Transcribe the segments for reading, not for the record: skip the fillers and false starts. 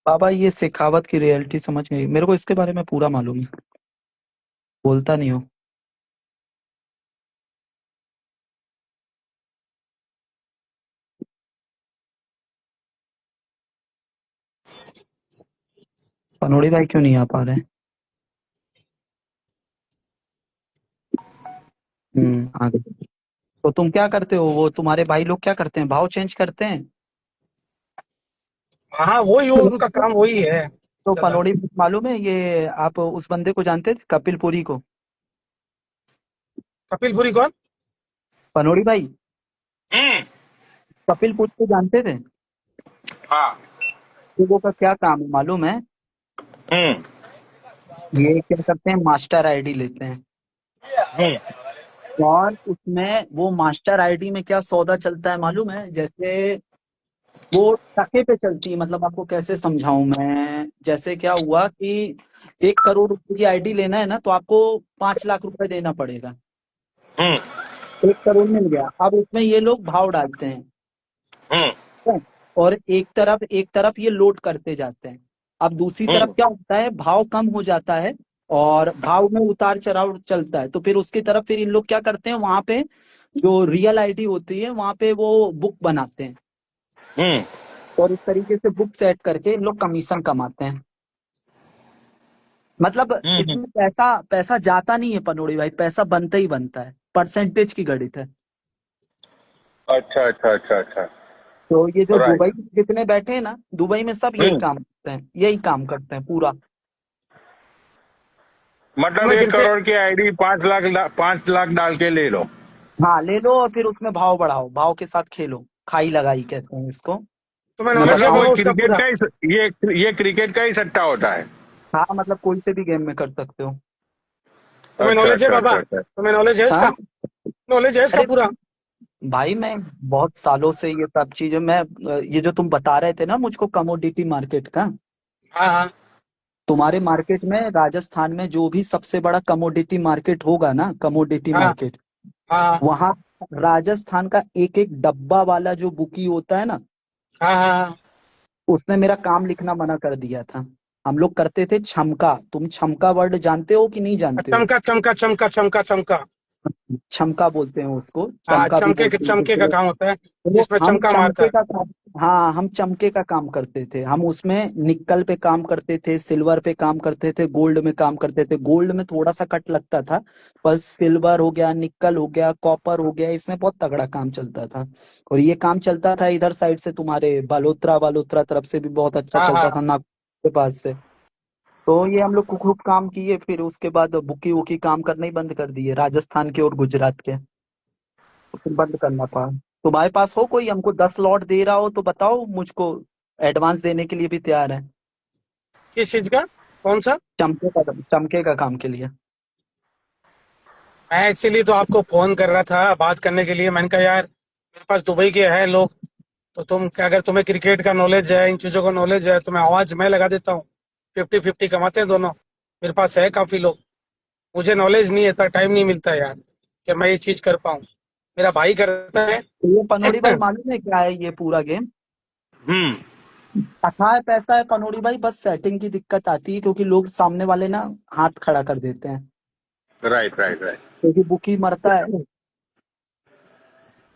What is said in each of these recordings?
बाबा ये शेखावत की रियलिटी समझ में आई मेरे को, इसके बारे में पूरा मालूम है। बोलता नहीं हो। पनोड़ी भाई क्यों नहीं आ पा रहे? आ गए। तो तुम क्या करते हो, वो तुम्हारे भाई लोग क्या करते हैं, भाव चेंज करते हैं? हाँ, वही वो उनका काम वही है तो दादा। पनोड़ी मालूम है ये, आप उस बंदे को जानते थे, कपिल पुरी को? कपिल पुरी कौन? पनोड़ी भाई, हम्म। कपिल पुरी को जानते थे? हाँ। लोगों का क्या काम है मालूम है? हम्म। ये क्या करते हैं, मास्टर आईडी लेते हैं। हम्म। और उसमें वो मास्टर आईडी में क्या सौदा चलता है मालूम है? जैसे वो टके पे चलती है, मतलब आपको कैसे समझाऊं मैं, जैसे क्या हुआ कि 1 करोड़ रुपए की आईडी लेना है ना, तो आपको 5 लाख रुपए देना पड़ेगा। हम्म। 1 करोड़ मिल गया, अब उसमें ये लोग भाव डालते हैं। हम्म। ठीक है? और एक तरफ ये लोड करते जाते हैं। अब दूसरी तरफ हम्म। क्या होता है, भाव कम हो जाता है और भाव में उतार चढ़ाव चलता है, तो फिर उसकी तरफ फिर इन लोग क्या करते हैं, वहां पे जो रियल आईडी होती है वहां पे वो बुक बनाते हैं। हम्म। और इस तरीके से बुक सेट करके इन लोग कमीशन कमाते हैं। मतलब हम्म। इसमें पैसा पैसा जाता नहीं है पनोड़ी भाई, पैसा बनता ही बनता है, परसेंटेज की गणित है। अच्छा, अच्छा, अच्छा, अच्छा। तो ये जो दुबई राइट। में जितने बैठे हैं ना, दुबई में सब यही हम्म। काम करते हैं, यही काम करते हैं पूरा। मतलब तुम्हें एक क्रिकेट, करोड़ की आईडी 5 लाख 5 लाख डाल के ले लो। हाँ ले लो, और फिर उसमें भाव बढ़ाओ, भाव के साथ खेलो, खाई लगाई कहते हैं इसको। तुम्हें मैं नॉलेज है बताऊं? बाबा उसका पूरा? ये क्रिकेट का ही सट्टा होता है। हाँ मतलब कोई से भी गेम में कर सकते हो। तुम्हें तो नॉलेज है मतलब, अच्छा बाबा? अच्छा। तुम्हें नॉलेज है इसका? हाँ। नॉलेज है इसका अरे पूरा? भाई मैं बहुत सालों से ये सब चीजें मैं, ये जो तुम बता रहे थे ना मुझको कमोडिटी मार्केट का, हाँ, हाँ, तुम्हारे मार्केट में राजस्थान में जो भी सबसे बड़ा कमोडिटी मार्केट होगा ना, कमोडिटी हाँ, मार्केट, हाँ, वहां राजस्थान का एक एक डब्बा वाला जो बुकी होता है ना, हाँ, हाँ। उसने मेरा काम लिखना मना कर दिया था। हम लोग करते थे छमका, तुम छमका वर्ड जानते हो कि नहीं जानते हो? चमका, चमका, चमका, चमका, चमका। छमका बोलते हैं उसको, हाँ, चमका भी बोलते हैं चमके का कुछ। काम होता है, तो जिसमें हम चमका मारता चमके है। का काम, हाँ हम चमके का काम करते थे, हम उसमें निक्कल पे काम करते थे, सिल्वर पे काम करते थे, गोल्ड में काम करते थे। गोल्ड में थोड़ा सा कट लगता था, पर सिल्वर हो गया, निक्कल हो गया, कॉपर हो गया, इसमें बहुत तगड़ा काम चलता था। और ये काम चलता था इधर साइड से, तुम्हारे बालोत्रा वालोत्रा तरफ से भी बहुत अच्छा हाँ, चलता था, हाँ। नागपुर के पास से। तो ये हम लोग खूब काम किए, फिर उसके बाद बुकी वुकी काम करना ही बंद कर दिए, राजस्थान के और गुजरात के। तो फिर बंद करना पड़ा। तुम्हारे पास हो कोई हमको 10 लॉट दे रहा हो तो बताओ मुझको, एडवांस देने के लिए भी तैयार है। किस चीज का? कौन सा? चमके का काम के लिए। मैं इसीलिए तो आपको फोन कर रहा था बात करने के लिए। मैंने कहा यार, मेरे पास दुबई के हैं लोग, तो अगर तुम्हें क्रिकेट का नॉलेज है, इन चीजों का नॉलेज है, तो मैं आवाज मैं लगा देता हूँ। 50-50 कमाते हैं दोनों। मेरे पास है काफी लोग। मुझे नॉलेज नहीं है, इतना टाइम नहीं मिलता यार कि मैं ये चीज कर पाऊँ। मेरा भाई करता है। तो ये पनोड़ी भाई मालूम है क्या है ये पूरा गेम? हम्म। अच्छा है, पैसा है पनोड़ी भाई, बस सेटिंग की दिक्कत आती है, क्योंकि लोग सामने वाले ना हाथ खड़ा कर देते हैं, राइट, राइट, राइट। क्योंकि बुकी मरता है।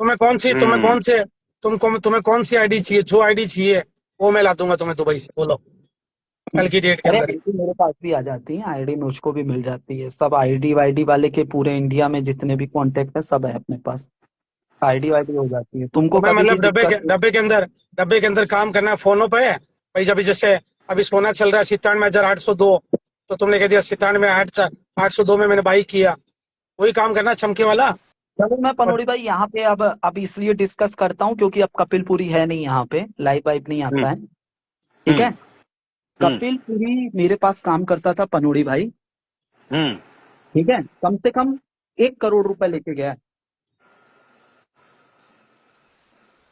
तुम्हें कौन सी तुम्हें हम्म। कौन से तुम्हें कौन सी आईडी चाहिए? जो आईडी चाहिए वो मैं ला दूंगा तुम्हें दुबई से, बोलो। कल की डेट के अरे अंदर ही। आईडी मेरे पास भी आ जाती है, आईडी मुझको भी मिल जाती है, सब आईडी वाईडी वाले के पूरे इंडिया में जितने भी कांटेक्ट है सब है अपने पास। आईडी वाईडी हो जाती है, तुमको तुम्हें कभी भी मतलब दिक्कत हो। डब्बे के अंदर काम करना है फोनों पे है भाई। जब जैसे अभी सोना चल रहा है 97,802, तो तुमने कह दिया 97,802 में मैंने बाई किया। वही काम करना है, चमके वाला। चलो मैं और पनोड़ी भाई यहाँ पे अब इसलिए डिस्कस करता हूँ क्योंकि अब कपिल पुरी है नहीं यहाँ पे, लाइव वाइव नहीं हम्म। आता है। ठीक हम्म। है? हम्म। कपिल पुरी मेरे पास काम करता था पनोड़ी भाई। हम्म। ठीक है, कम से कम 1 करोड़ रुपए लेके गया है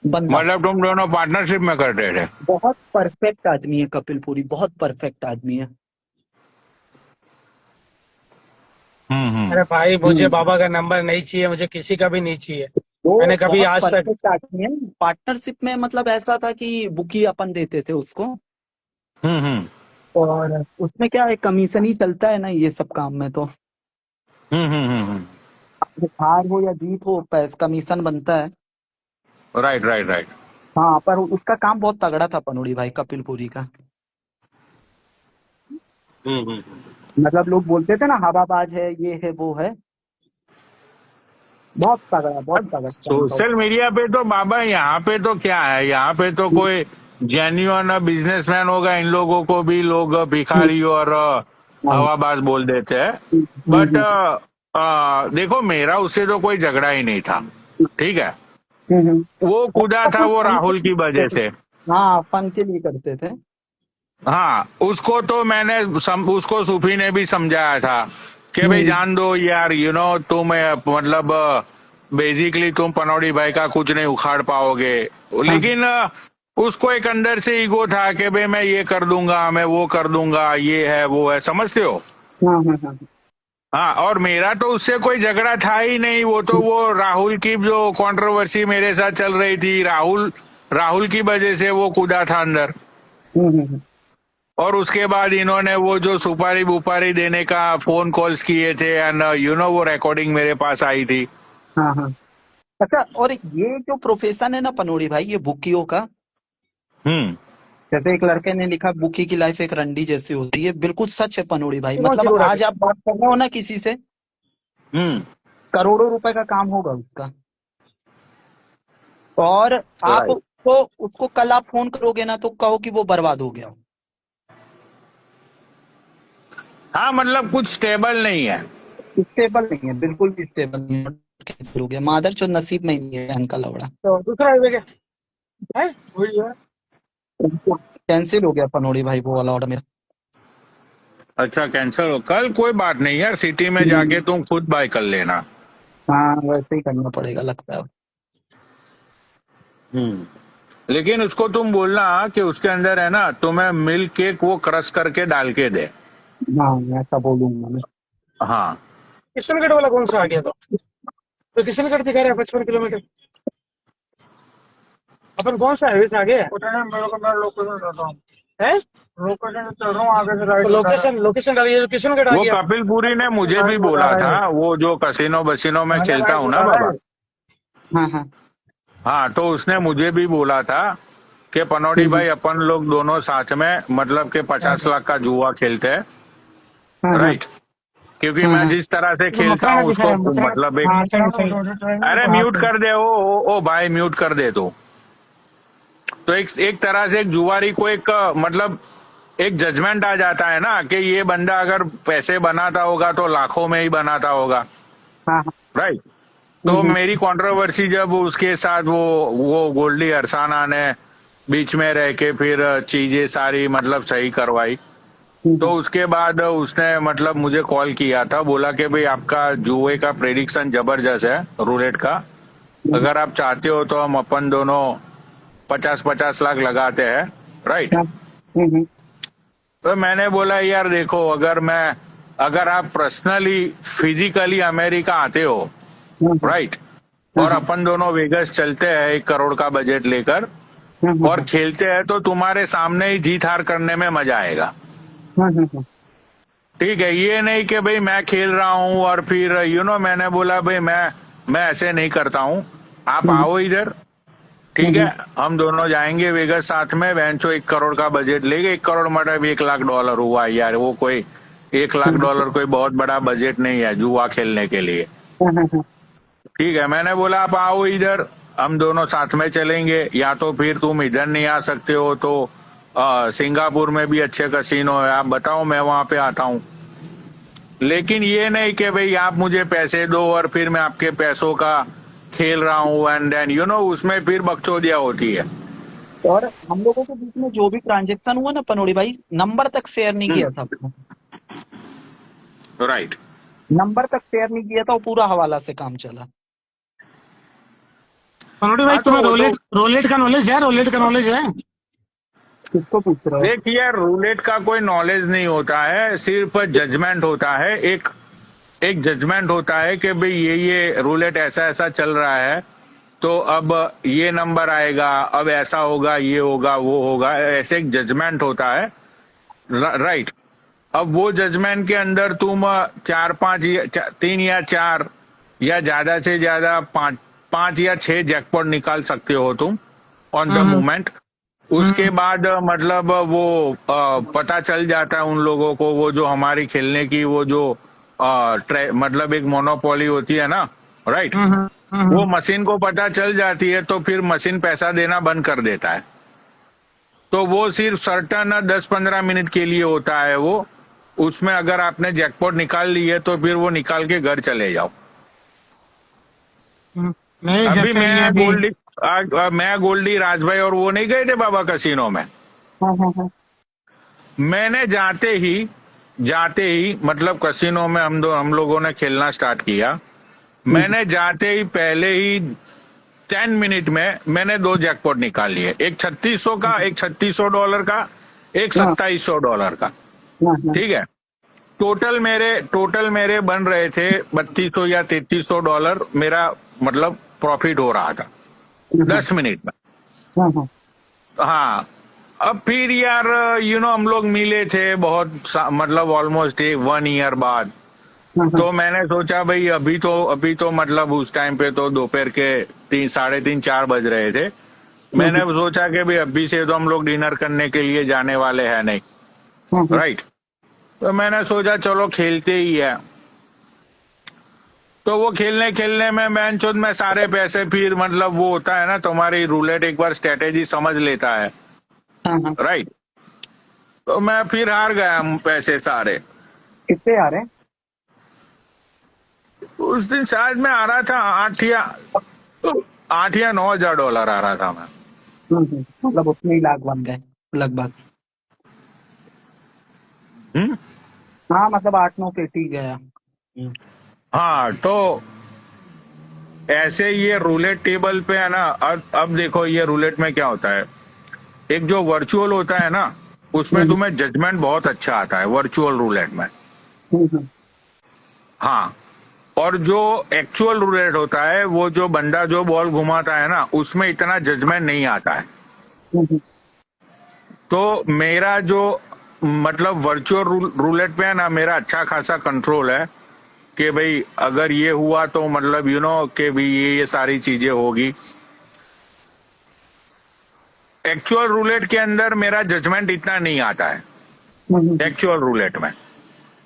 बंदा। मतलब तुम दोनों पार्टनरशिप में करते थे? बहुत परफेक्ट आदमी है कपिल पुरी, बहुत परफेक्ट आदमी है। हम्म। हम्म। अरे भाई, मुझे हम्म। बाबा का नंबर नहीं चाहिए, मुझे किसी का भी नहीं चाहिए। वो मैंने कभी बहुत आज तक। परफेक्ट आदमी है। पार्टनरशिप में मतलब ऐसा था कि बुकी अपन देते थे उसको, हम्म। और उसमें क्या है, कमीशन ही चलता है ना ये सब काम में तो। हम्म। हार हो या जीत हो, पैस कमीशन बनता है। Right right right. हाँ, पर उसका काम बहुत तगड़ा था पनोड़ी भाई, कपिल पुरी का। हम्म। मतलब लोग बोलते थे ना हवाबाज है, ये है वो है। बहुत तगड़ा काम था। सोशल मीडिया पे तो बाबा, यहाँ पे तो क्या है, यहाँ पे तो कोई जेन्युइन बिजनेसमैन होगा, इन लोगों को भी लोग हम्म, भिखारी और हाँ, हवाबाज बोल देते हैं। हम्म, बट हम्म, देखो, मेरा उससे तो कोई झगड़ा ही नहीं था। ठीक है, वो कूदा सबका था कुछ वो फन के राहुल की वजह लिए। से। हाँ, फन के लिए करते थे। हाँ, उसको तो मैंने उसको सूफी ने भी समझाया था कि भाई हम्म, जान दो यार, तुम मतलब बेसिकली तुम पनौड़ी भाई का कुछ नहीं उखाड़ पाओगे। हाँ, लेकिन उसको एक अंदर से ईगो था कि भाई मैं ये कर दूंगा, मैं वो कर दूंगा, ये है वो है, समझते हो। हाँ, हाँ, हाँ, हाँ, और मेरा तो उससे कोई झगड़ा था ही नहीं। वो राहुल की जो कंट्रोवर्सी मेरे साथ चल रही थी, राहुल राहुल की वजह से वो कूदा था अंदर। हम्म, और उसके बाद इन्होंने वो जो सुपारी बुपारी देने का फोन कॉल्स किए थे, एंड वो रिकॉर्डिंग मेरे पास आई थी। हाँ, हाँ। अच्छा, और ये जो प्रोफेशन है ना पनोड़ी भाई, ये बुकियों का, हम्म जैसे एक लड़के ने लिखा, बुकी की लाइफ एक रंडी जैसी होती है, बिल्कुल सच है पनोड़ी भाई। कौन सी मतलब रोड़ा आज आप बात कर रहे हो ना किसी से, हम्म। करोड़ों रुपए का काम होगा उसका, और आप राइट। उसको कल आप फोन करोगे ना तो कहो कि वो बर्बाद हो गया। हाँ, मतलब कुछ स्टेबल नहीं है। स्टेबल नहीं है, बिल्कुल भी स्टेबल नहीं है। कैंसिल हो गया, मादर चो नसीब में ही नहीं है इनका लवड़ा। तो दूसरा हाईवे क्या है, वही है। कैंसिल हो गया पनोड़ी भाई वो वाला ऑर्डर मेरा। अच्छा, कैंसिल हो, कल कोई बात नहीं यार, सिटी में जाके तुम खुद बाय कर लेना। हाँ, वैसे ही करना पड़ेगा लगता है। लेकिन उसको तुम बोलना कि उसके अंदर है ना, तुम्हें मिल्क केक वो क्रश करके डाल के दे। हाँ, ऐसा बोलूंगा मैं। हाँ। किशनगढ़ वाला कौन सा आ गया? तो किशनगढ़ दिखा रहा है 55 किलोमीटर। अपन कौन सा हाईवे से आगे है? मेरे को, मैं लोकेशन डालता हूँ है, लोकेशन चल रहा हूँ आगे से राइट। लोकेशन लोकेशन डालिए, तो किशनगढ़ आ वो गया। कपिल पुरी ने मुझे भी राइट बता बोला रहा था, है, वो जो कसिनो बसिनो में मैंने खेलता राइट हूँ ना बता रहा बाबा। है। हाँ, हाँ, हाँ, तो उसने मुझे भी बोला था कि पनौटी हम्म, भाई अपन लोग दोनों साथ में मतलब के 50 लाख का जुआ खेलते हैं। हाँ, हाँ, राइट। क्योंकि हाँ, मैं हाँ, जिस तरह से तो खेलता मथुरा हूँ दिखा उसको रहा है, मथुरा। मतलब एक, हाँ सही सही। अरे हाँ म्यूट सही। कर दे, ओ भाई म्यूट कर दे तो। एक तरह से एक जुआरी को एक मतलब एक जजमेंट आ जाता है ना कि ये बंदा अगर पैसे बनाता होगा तो लाखों में ही बनाता होगा। हाँ, हाँ, राइट। तो हम्म, मेरी कंट्रोवर्सी जब उसके साथ वो गोल्डी अरसाना ने बीच में रह के फिर चीजें सारी मतलब सही करवाई। तो हम्म, उसके बाद उसने मतलब मुझे कॉल किया था, बोला कि भाई आपका जुए का प्रेडिक्शन जबरदस्त है, रूलेट का। हम्म, अगर आप चाहते हो तो हम अपन दोनों 50-50 लाख लगाते हैं। राइट। हाँ, हम्म, तो मैंने बोला यार देखो, अगर आप पर्सनली फिजिकली अमेरिका आते हो, हाँ, हाँ, राइट, हाँ, और हाँ, अपन दोनों वेगस चलते हैं 1 करोड़ का बजट लेकर हाँ, हाँ, और हाँ, खेलते हैं, तो तुम्हारे सामने ही जीत हार करने में मजा आएगा। हाँ, हाँ, हाँ, ठीक है, ये नहीं कि भाई मैं खेल रहा हूँ और फिर मैंने बोला भाई मैं ऐसे नहीं करता हूँ। आप हम्म, आओ इधर। ठीक है, हम्म, हम दोनों जाएंगे वेगस साथ में, बेंचो 1 करोड़ का बजट लेंगे। 1 करोड़ मतलब $1 लाख हुआ यार, वो कोई $1 लाख कोई बहुत बड़ा बजट नहीं है जुआ खेलने के लिए। हाँ, हाँ, हाँ, ठीक है, मैंने बोला आप आओ इधर, हम दोनों साथ में चलेंगे, या तो फिर तुम इधर नहीं आ सकते हो तो सिंगापुर में भी अच्छे कसिनो है, आप बताओ मैं वहां पे आता हूँ। लेकिन ये नहीं कि भाई आप मुझे पैसे दो और फिर मैं आपके पैसों का खेल रहा हूँ, एंड देन उसमें फिर बकचोदिया होती है। और हम लोगों के बीच में जो भी ट्रांजेक्शन हुआ ना पनोड़ी भाई, नंबर तक शेयर नहीं किया था अपने। राइट। नंबर तक शेयर नहीं किया था, वो पूरा हवाला से काम चला। पनोटी भाई, हाँ, तो तुम्हें वो तो रोलेट रोलेट का नॉलेज है? रोलेट का नॉलेज है? किसको पूछ रहे हो? देख यार, रूलेट का कोई नॉलेज नहीं होता है, सिर्फ जजमेंट होता है। एक एक जजमेंट होता है कि भाई ये रूलेट ऐसा ऐसा चल रहा है, तो अब ये नंबर आएगा, अब ऐसा होगा, ये होगा, वो होगा, ऐसे एक जजमेंट होता है। राइट। अब वो जजमेंट के अंदर तुम 3 या 4 या ज्यादा से ज्यादा 5 या 6 जैकपॉट निकाल सकते हो तुम ऑन द मोमेंट। उसके बाद मतलब वो पता चल जाता है उन लोगों को, वो जो हमारी खेलने की वो जो मतलब एक मोनोपोली होती है ना, राइट, वो मशीन को पता चल जाती है, तो फिर मशीन पैसा देना बंद कर देता है। तो वो सिर्फ सर्टन 10-15 मिनट के लिए होता है वो। उसमें अगर आपने जैकपॉट निकाल ली है तो फिर वो निकाल के घर चले जाओ। नहीं, अभी जैसे ये अभी मैं गोल्डी राज भाई और वो नहीं गए थे बाबा कसिनो में। मैंने जाते ही मतलब कसिनो में हम लोगों ने खेलना स्टार्ट किया। मैंने जाते ही पहले ही 10 मिनट में मैंने 2 जैकपॉट निकाल लिए, एक $3600 का, एक $3600 का, एक $2700 का। ठीक है। टोटल मेरे बन रहे थे $3200 या $3300 मेरा मतलब प्रॉफिट हो रहा था 10 मिनट में। हाँ। अब फिर यार हम लोग मिले थे बहुत मतलब ऑलमोस्ट 1 ईयर बाद। तो मैंने सोचा भाई अभी तो मतलब उस टाइम पे तो दोपहर के 3-3:30-4 बज रहे थे। मैंने सोचा कि भाई अभी से तो हम लोग डिनर करने के लिए जाने वाले हैं नहीं, राइट। तो मैंने सोचा चलो खेलते ही है। तो वो खेलने में मैनचोद में सारे पैसे, फिर मतलब वो होता है ना तुम्हारी रूलेट एक बार स्ट्रेटेजी समझ लेता है, राइट। तो मैं फिर हार गया पैसे सारे। कितने आ रहे? उस दिन शायद मैं आ रहा था 8 या $9,000 आ रहा था मैं। मतलब उतने ही लाख बन गए लगभग। हाँ मतलब 8-9 पेटी ही गया। हाँ, तो ऐसे ये रूलेट टेबल पे है ना। अब देखो ये रूलेट में क्या होता है, एक जो वर्चुअल होता है ना उसमें तुम्हें जजमेंट बहुत अच्छा आता है वर्चुअल रूलेट में। हाँ, और जो एक्चुअल रूलेट होता है वो जो बंदा जो बॉल घुमाता है ना उसमें इतना जजमेंट नहीं आता है। तो मेरा जो मतलब वर्चुअल रूलेट पे है ना मेरा अच्छा खासा कंट्रोल है कि भाई अगर ये हुआ तो मतलब कि भी ये सारी चीजें होगी। एक्चुअल रूलेट के अंदर मेरा जजमेंट इतना नहीं आता है एक्चुअल रूलेट में।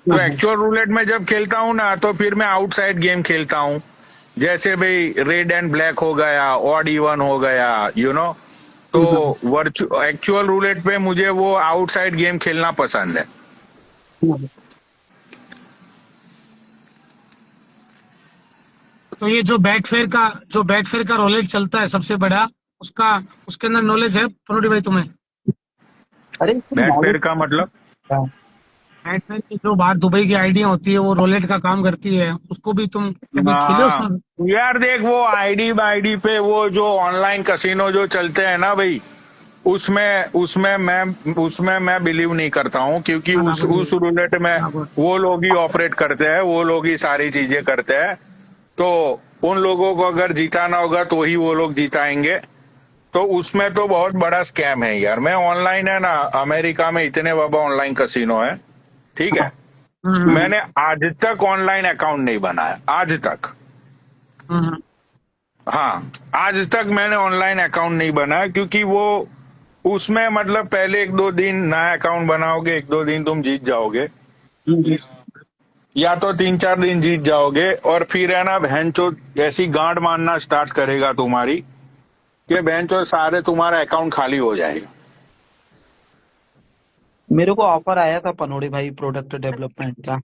तो एक्चुअल रूलेट में जब खेलता हूं ना तो फिर मैं आउटसाइड गेम खेलता हूं, जैसे भाई रेड एंड ब्लैक हो गया, ऑड इवन हो गया, तो एक्चुअल रूलेट पे मुझे वो आउटसाइड गेम खेलना पसंद है। तो ये जो बैटफेयर का रोलेट चलता है सबसे बड़ा, उसके अंदर नॉलेज है पनोटी भाई तुम्हें? अरे बैटफेयर का मतलब बैटफेयर की जो बाहर दुबई की आईडिया होती है वो रोलेट का काम करती है, उसको भी तुम कभी खेले उसमें? यार देख वो आईडी पे वो जो ऑनलाइन कसिनो जो चलते हैं ना भाई, उसमें मैं बिलीव नहीं करता हूँ, क्योंकि उस रूलेट में वो लोग ही ऑपरेट करते हैं, वो लोग ही सारी चीजें करते हैं। तो उन लोगों को अगर जिताना होगा तो ही वो लोग जिताएंगे। तो उसमें तो बहुत बड़ा स्कैम है यार। मैं ऑनलाइन है ना, अमेरिका में इतने बाबा ऑनलाइन कसिनो है, ठीक है। मैंने आज तक ऑनलाइन अकाउंट नहीं बनाया, आज तक। हाँ, आज तक मैंने ऑनलाइन अकाउंट नहीं बनाया, क्योंकि वो उसमें मतलब पहले 1-2 दिन नया अकाउंट बनाओगे, 1-2 दिन तुम जीत जाओगे, या तो 3-4 दिन जीत जाओगे, और फिर है ना भैंचो ऐसी गांड मारना स्टार्ट करेगा तुम्हारी कि भैंचो सारे तुम्हारा अकाउंट खाली हो जाएगा। मेरे को ऑफर आया था पनोड़ी भाई प्रोडक्ट डेवलपमेंट का,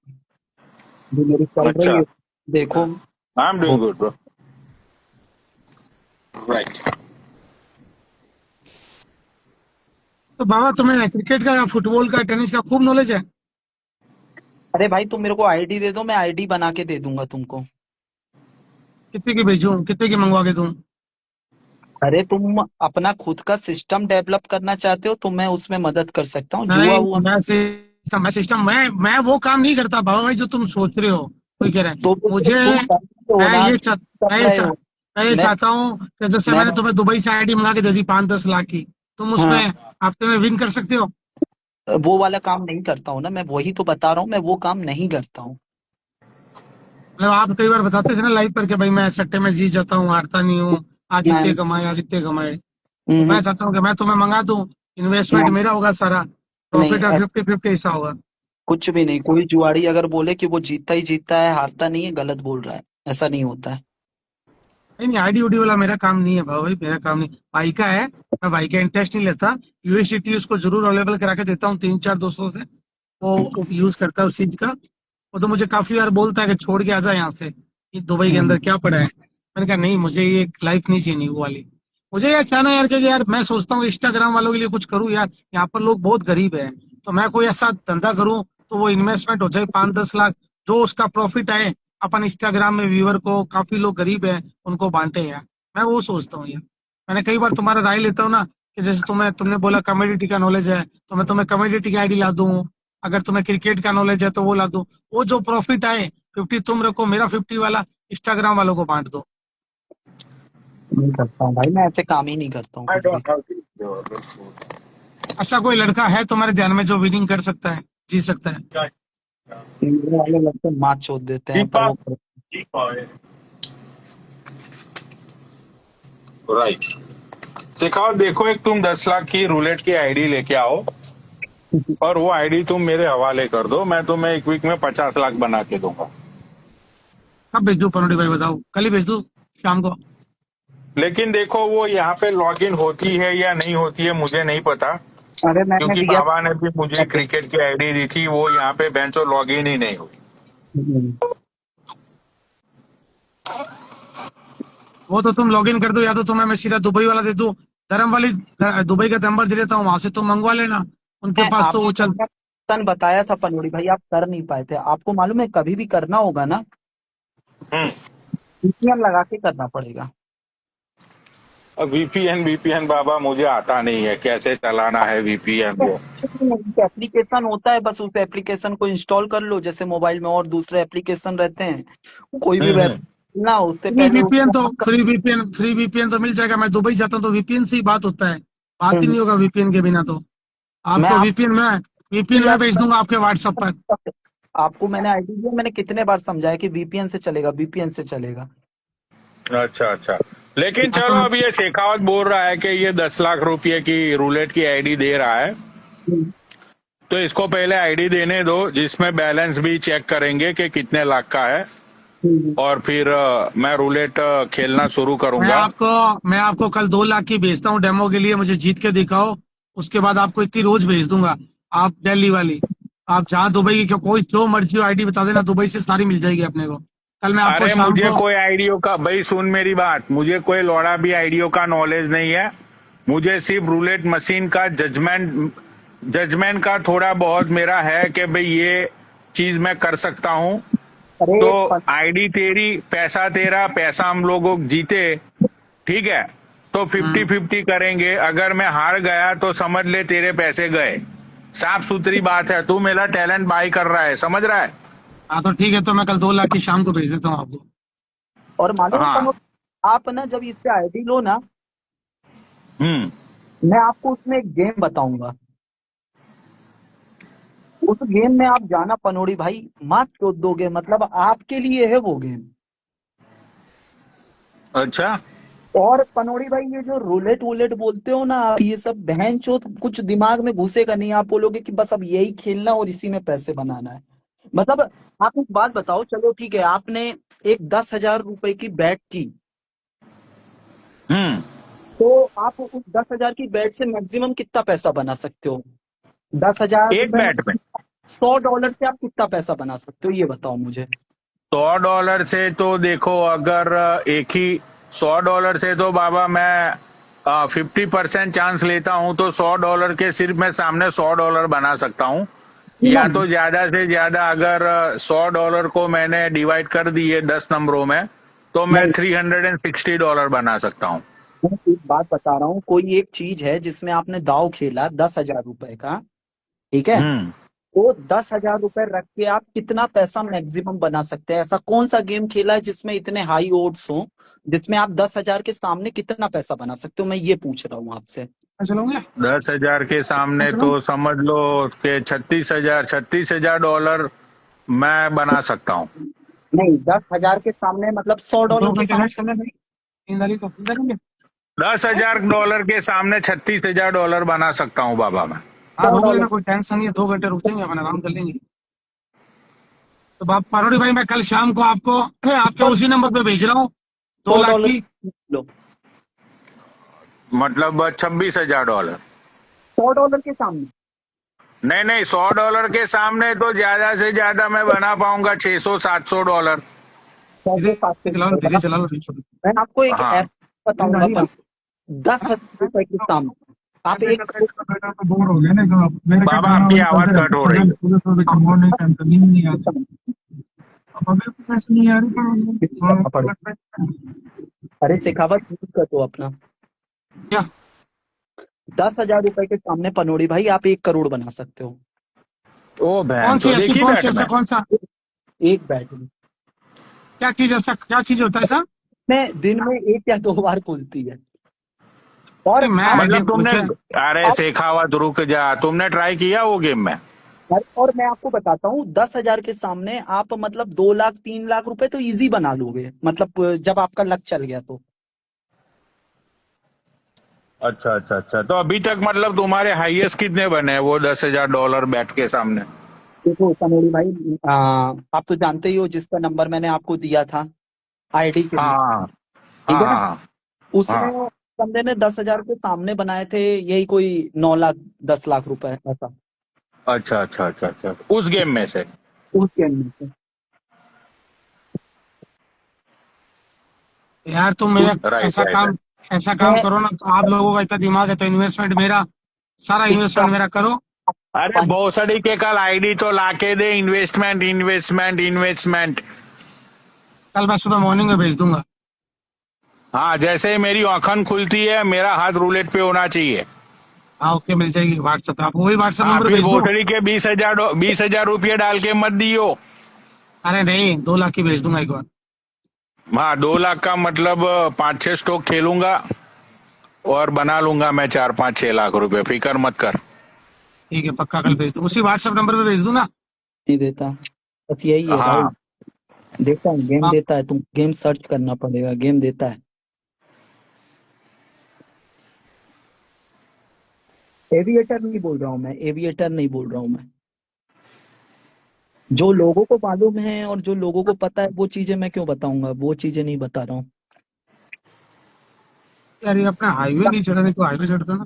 जो मेरी चल रही है। देखो I am doing good bro, right. तो बाबा तुम्हें क्रिकेट का, फुटबॉल का, टेनिस का खूब नॉलेज है? अरे भाई तुम मेरे को आईडी दे दो, मैं आईडी बना के दे दूंगा तुमको। कितने की भेजूं, कितने की मंगवा के दूं? अरे तुम अपना खुद का सिस्टम डेवलप करना चाहते हो तो मैं उसमें मदद कर सकता हूँ। जुआ हुआ मैं वो काम नहीं करता बाबा भाई जो तुम सोच रहे हो। कोई कह रहा है तो मुझे, मैं ये चाहता हूँ कि जैसे मैंने तुम्हें दुबई से आईडी मंगा के दे दी 5-10 लाख की, तुम उसमें हफ्ते में विन कर सकते हो। वो वाला काम नहीं करता हूँ ना, मैं वही तो बता रहा हूँ, मैं वो काम नहीं करता हूँ। मतलब आप कई बार बताते थे ना लाइव पर कि भाई मैं सट्टे में जीत जाता हूँ, हारता नहीं हूँ, आज इतने मैं कमाए, आज इतने कमाए। तो हम्म, मैं चाहता हूँ कि मैं तुम्हें मंगा दूं, इन्वेस्टमेंट नहीं मेरा होगा सारा, नहीं, प्रॉफिट और 50-50 ऐसा होगा। कुछ भी नहीं। कोई जुआड़ी अगर बोले कि वो जीतता ही जीतता है, हारता नहीं है, गलत बोल रहा है। ऐसा नहीं होता है। नहीं नहीं, आईडी उडी वाला मेरा काम नहीं है भाई, मेरा काम नहीं। भाई का है, मैं भाई का इंटरेस्ट नहीं लेता। यूएसडीटी उसको जरूर अवेलेबल करा के देता हूँ 3-4 दोस्तों से, वो यूज करता है उस चीज का। वो तो मुझे काफी बार बोलता है कि छोड़ के आ जा यहाँ से, ये दुबई के हम्म, अंदर क्या पड़ा है। मैंने कहा नहीं, मुझे ये लाइफ नहीं चाहिए वो वाली। मुझे यार चाहना यार कि यार मैं सोचता हूँ इंस्टाग्राम वालों के लिए कुछ करूँ यार, यहाँ पर लोग बहुत गरीब है, तो मैं कोई ऐसा धंधा करूँ तो वो इन्वेस्टमेंट हो जाए 5-10 लाख, जो उसका प्रॉफिट आए अपन इंस्टाग्राम में व्यूअर को, काफी लोग गरीब है उनको बांटे यार। मैं वो सोचता हूँ यार। मैंने कई बार तुम्हारा राय लेता हूँ ना, कि जैसे तुमने बोला कमेडिटी का नॉलेज है, तो मैं तुम्हें कमेडिटी की आईडी ला दूं। अगर तुम्हें क्रिकेट का नॉलेज है तो वो ला दूं। वो जो प्रॉफिट आए 50 तुम रखो, मेरा 50 वाला इंस्टाग्राम वालों को बांट दो। नहीं करता हूँ भाई, मैं ऐसे काम ही नहीं करता हूँ I कुछ भी। don't have this. ऐसा कोई लड़का है तुम्हारे ध्यान में जो विनिंग कर सकता है, जी सकता है? मेरे वाले लड़के मार चोद देते हैं, पर वो राइट। सिखाओ, देखो एक तुम 10 लाख की रूलेट की आईडी लेके आओ और वो आईडी तुम मेरे हवाले कर दो, मैं तुम्हें एक वीक में 50 लाख बना के दूंगा। कब भेज दूं पनोटी भाई, बताओ, कल ही भेज दूं शाम को? लेकिन देखो वो यहाँ पे लॉगिन होती है या नहीं होती है मुझे नहीं पता, अरे मैंने क्योंकि दिया बाबा ने भी मुझे था। क्रिकेट की आईडी दी थी, वो यहाँ पे बेंचो लॉगिन ही नहीं हुई। वो तो तुम लॉग इन कर दो, या तो तुम्हें मैं सीधा दुबई वाला दे दूं, धर्म वाली, दुबई का नंबर दे देता हूँ, वहां से तुम मंगवा लेना, उनके मैं पास तो वो आपको चल। मैंने बताया था पनोड़ी भाई, आप कर नहीं पाए थे। आपको मालूम है, कभी भी करना होगा ना, हम्म। VPN लगा के करना पड़ेगा। अब वीपीएन वीपीएन बाबा मुझे आता नहीं है कैसे चलाना है वीपीएन वो। एप्लीकेशन होता है, बस उस एप्लीकेशन को इंस्टॉल कर लो, जैसे मोबाइल में और दूसरे एप्लीकेशन रहते हैं। कोई भी हम्म। वेबसाइट ना, उससे फ्री पहले वीपीएन उसको तो, ऑन कर। फ्री वीपीएन तो मिल जाएगा। मैं दुबई जाता हूँ तो वीपीएन से ही बात होता है, बात ही हम्म, नहीं होगा वीपीएन के बिना तो। मैं आपको वीपीएन में भेज दूंगा आपके व्हाट्सएप पर। आपको मैंने आईडी दिया, मैंने कितने बार समझाया कि VPN से चलेगा, VPN से चलेगा। अच्छा अच्छा। लेकिन हाँ तो चलो, अब ये शेखावत बोल रहा है कि ये 10 लाख रुपए की रूलेट की आईडी दे रहा है, हम्म, तो इसको पहले आईडी देने दो जिसमें बैलेंस भी चेक करेंगे कि कितने लाख का है, हम्म। और फिर मैं रूलेट खेलना शुरू मैं करूंगा। आपको मैं आपको कल 2 लाख की भेजता हूँ डेमो के लिए, मुझे जीत के दिखाओ। उसके बाद आपको इतनी रोज भेज दूंगा, आप दिल्ली वाली, आप जहाँ दुबई की, कोई जो मर्जी हो आईडी बता देना, दुबई से सारी मिल जाएगी अपने को। कल मैं आपको अरे शाम मुझे को। कोई आईडियो का, भाई सुन मेरी बात, मुझे कोई लौड़ा भी आईडियो का नॉलेज नहीं है। मुझे सिर्फ रूलेट मशीन का जजमेंट जजमेंट का थोड़ा बहुत मेरा है कि भाई ये चीज मैं कर सकता हूँ। अरे तो आईडी तेरी, पैसा तेरा, पैसा हम लोगों को जीते, ठीक है, तो 50-50 करेंगे। अगर मैं हार गया तो समझ ले तेरे पैसे गए, साफ सुथरी बात है। तू मेरा टैलेंट बाय कर रहा है, समझ रहा है? हाँ तो ठीक है, तो मैं कल 2 लाख की शाम को भेज देता हूँ आपको। और मालूम है हाँ। आप ना जब इससे आईडी लो ना, हम्म। मैं आपको उसमें एक गेम बताऊंगा। उस गेम में आप जाना पनोड़ी भाई, मात चोद दोगे, मतलब आपके लिए है वो गेम। अच्छा। और पनोड़ी भाई, ये जो रूलेट वूलेट बोलते हो ना आप, ये सब बहन चोद कुछ दिमाग में घुसेगा नहीं। आप बोलोगे कि बस अब यही खेलना और इसी में पैसे बनाना है। मतलब आप एक बात बताओ, चलो ठीक है, आपने एक 10,000 रुपए की बैट की, हम्म। तो आप उस 10,000 की बैट से मैक्सिमम कितना पैसा बना सकते हो? दस हजार एक रुपए में बैट में $100 से आप कितना पैसा बना सकते हो, ये बताओ मुझे। $100 से तो देखो, अगर एक ही $100 से तो बाबा मैं 50% चांस लेता हूं, तो $100 के सिर्फ मैं सामने $100 बना सकता हूं। या मिनिमम। तो ज्यादा से ज्यादा अगर $100 को मैंने डिवाइड कर दिए 10 नंबरों में, तो मैं नहीं, $360 बना सकता हूँ। मैं एक बात बता रहा हूँ, कोई एक चीज है जिसमें आपने दाव खेला 10,000 रुपए का, ठीक है, हम्म। तो 10,000 रुपए रख के आप कितना पैसा मैक्सिमम बना सकते हैं? ऐसा कौन सा गेम खेला है जिसमें इतने हाई ओड्स हो, जिसमें आप 10,000 के सामने कितना पैसा बना सकते हो? मैं ये पूछ रहा हूँ आपसे। चलोगे? 10,000 के सामने तो समझ लो कि 36,000 $36,000 मैं बना सकता हूँ। नहीं, 10,000 के सामने मतलब $100 दो के घंटे सामने। मैच करने भाई, ईंदारी तो करेंगे। $10,000 के सामने $36,000 बना सकता हूँ बाबा मैं। हाँ रुक $100 लेना, कोई टेंशन नहीं है, 2 घंटे रुक जाएंगे, अपन आराम कर लेंगे। तो बाप पारोड़ी भाई, मैं कल शाम को आपको आपके उसी नंबर पे भेज रहा हूँ 2 लाख $100 की। लो, मतलब $26,000। $100 के सामने। नहीं नहीं, $100 के सामने तो ज्यादा से ज्यादा मैं बना पाऊंगा $600-700। 600-700 धीरे चला लो। मैं आपको एक हाँ ऐसा बताऊंगा, 10,000 के सामने आप एक बोर हो गया ना, तो मेरे का बाबा, गाना आपकी वाला आवाज चलते कट रहता हो रही है। है, सुबह सुबह मोर नहीं चलता, नींद नहीं आती। अब अगर कुछ ऐसा नहीं आ रही अरे शेखावत म्यूट कर दो अपना। क्या 10,000 रुपए के सामने पनोड़ी भाई आप 1 करोड़ बना सकते हो। ओ कौन बहन, सी तो ऐसी, देखी कौन बैठ सी ऐसा, में। कौन सा, एक बैट में क्या चीज ऐसा, क्या चीज होता है ऐसा? दिन में 1 या 2 बार खुलती है। और अरे मैं आप आईडी मतलब तुमने, मुझे, अरे आप शेखावत रुक जा, तुमने ट्राई किया वो गेम में? और मैं आपको बताता हूँ 10,000 के सामने आप मतलब 2 लाख 3 लाख रुपए तो इजी बना लोगे, मतलब जब आपका लक चल गया तो। अच्छा अच्छा अच्छा, तो अभी तक मतलब तुम्हारे हाईएस्ट कितने बने हैं वो $10,000 बैट के सामने? देखो पनोड़ी भाई, आप तो जानते ही हो जिसका नंबर मैंने आपको दिया था आईडी के लिए, हाँ ठीक हाँ है ना। हाँ उसमें हाँ। बंदे ने 10,000 के सामने बनाए थे, यही कोई 9 लाख 10 लाख रुपए ऐसा, अच्छा अच्छा अच्छा अच्छा, उस गेम में से। उस गेम में से। यार तुम मेरा राइट ऐसा राइट काम, राइट। ऐसा काम मैं करो ना, तो आप लोगों का इतना दिमाग है तो इन्वेस्टमेंट मेरा, सारा एक इन्वेस्टमेंट मेरा करो। अरे भोसड़ी के कल आईडी तो लाके दे, इन्वेस्टमेंट इन्वेस्टमेंट इन्वेस्टमेंट। कल मैं सुबह मॉर्निंग में भेज दूंगा। हाँ, जैसे ही मेरी आंखन खुलती है मेरा हाथ रूलेट पे होना चाहिए। हाँ ओके, मिल जाएगी व्हाट्सएप पे, आपको वही व्हाट्सएप हाँ, नंबर फिर भेज दूँ? भोसड़ी के 20,000 रुपये डाल के मत दियो। अरे नहीं, 2 लाख की भेज दूंगा एक बार। हाँ, 2 लाख का मतलब 5-6 स्टॉक खेलूंगा और बना लूंगा मैं 4-5-6 लाख रुपए, फिक्र मत कर। ठीक है, पक्का कल भेज दूँ, उसी व्हाट्सएप नंबर पे भेज दूँ ना? नहीं देता, बस यही है भाई। हाँ, देता है, गेम आप देता है, तुम गेम सर्च करना पड़ेगा, गेम देता है। एविएटर नहीं बोल रहा हूँ मैं, एविएटर नहीं बोल रहा हूँ मैं। जो लोगों को मालूम है और जो लोगों को पता है वो चीजें मैं क्यों बताऊंगा, वो चीजें नहीं बता रहा हूँ। यार ये अपना हाईवे नहीं चढ़ा, नहीं तो हाईवे चढ़ता ना।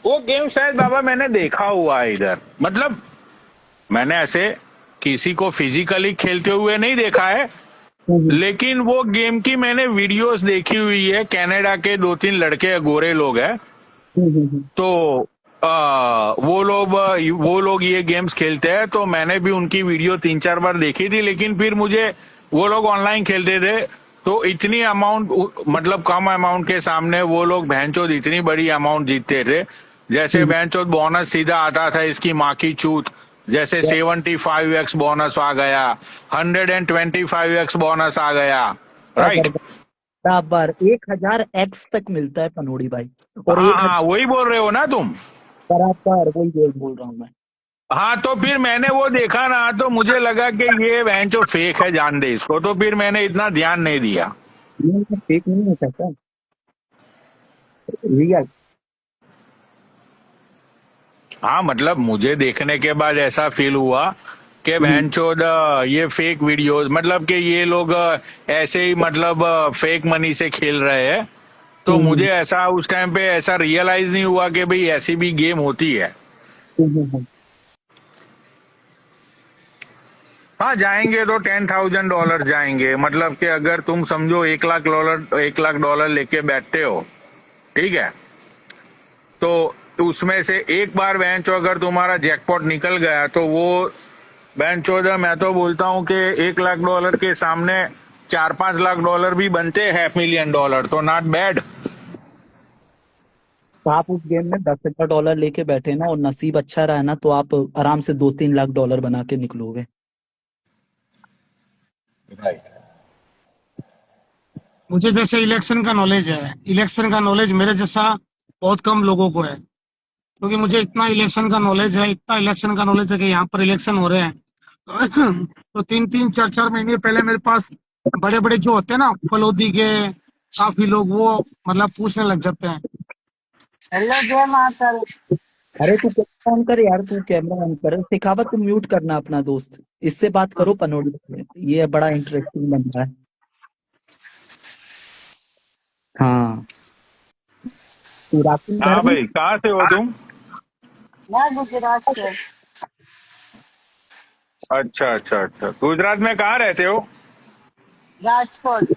वो गेम शायद बाबा मैंने देखा हुआ है इधर, मतलब मैंने ऐसे किसी को फिजिकली खेलते हुए नहीं देखा है, हम्म, लेकिन वो गेम की मैंने वीडियोस देखी हुई है। कनाडा के 2-3 लड़के गोरे लोग हैं, हम्म। तो वो लोग ये गेम्स खेलते हैं, तो मैंने भी उनकी वीडियो 3-4 बार देखी थी, लेकिन फिर मुझे वो लोग ऑनलाइन खेलते थे तो इतनी अमाउंट, मतलब कम अमाउंट के सामने वो लोग भैंचोद इतनी बड़ी अमाउंट जीतते थे। जैसे भैंचोद बोनस सीधा आता था इसकी माँ की चूत, जैसे 75x बोनस आ गया, 125x बोनस आ गया, राइट। बराबर बराबर 1,000x तक मिलता है पनोड़ी भाई, और हाँ एक हाँ, वही बोल रहे हो ना तुम। बराबर वही बोल रहा हूँ मैं। हाँ, तो फिर मैंने वो देखा ना, तो मुझे लगा कि ये वैंचो फेक है, जान दे इसको, तो फिर मैंने इतना ध्यान नहीं दिया। नहीं, फेक नहीं है चाचा, रियल। हाँ, मतलब मुझे देखने के बाद ऐसा फील हुआ कि भैंचोद ये फेक वीडियोस, मतलब कि ये लोग ऐसे ही मतलब फेक मनी से खेल रहे हैं। तो मुझे ऐसा उस टाइम पे ऐसा रियलाइज नहीं हुआ कि भाई ऐसी भी गेम होती है। हाँ, जाएंगे तो $10,000 जाएंगे, मतलब कि अगर तुम समझो $1 लाख लेके बैठते हो, ठीक है, तो उसमें से एक बार बेंचो अगर तुम्हारा जैकपॉट निकल गया तो वो बेंचो, मैं तो बोलता हूँ कि $1 लाख के सामने $4-5 लाख भी बनते हैं $500,000, तो नॉट बैड। आप उस गेम में $10,000 लेके बैठे ना और नसीब अच्छा रहा ना तो आप आराम से $2-3 लाख बना के निकलोगे। राइट। मुझे जैसे इलेक्शन का नॉलेज है, इलेक्शन का नॉलेज मेरे जैसा बहुत कम लोगों को है, क्योंकि मुझे इतना इलेक्शन का नॉलेज है, इतना इलेक्शन का नॉलेज है कि यहाँ पर इलेक्शन हो रहे हैं तो 3-3 4-4 महीने पहले मेरे पास बड़े बड़े जो होते हैं ना फलोदी के काफी लोग, वो मतलब पूछने लग जाते हैं। हेलो जय महाकाल। अरे तू कैमरा ऑन कर यार, तू कैमरा ऑन कर। सिखावत तू म्यूट करना अपना दोस्त, इससे बात करो पनोड़ी से। ये बड़ा इंटरेस्टिंग बन रहा है। हाँ, तू राखी घर हाँ में। भाई, कहाँ से हो तुम? मैं गुजरात से। अच्छा अच्छा अच्छा, गुजरात में कहाँ रहते हो? राजकोट।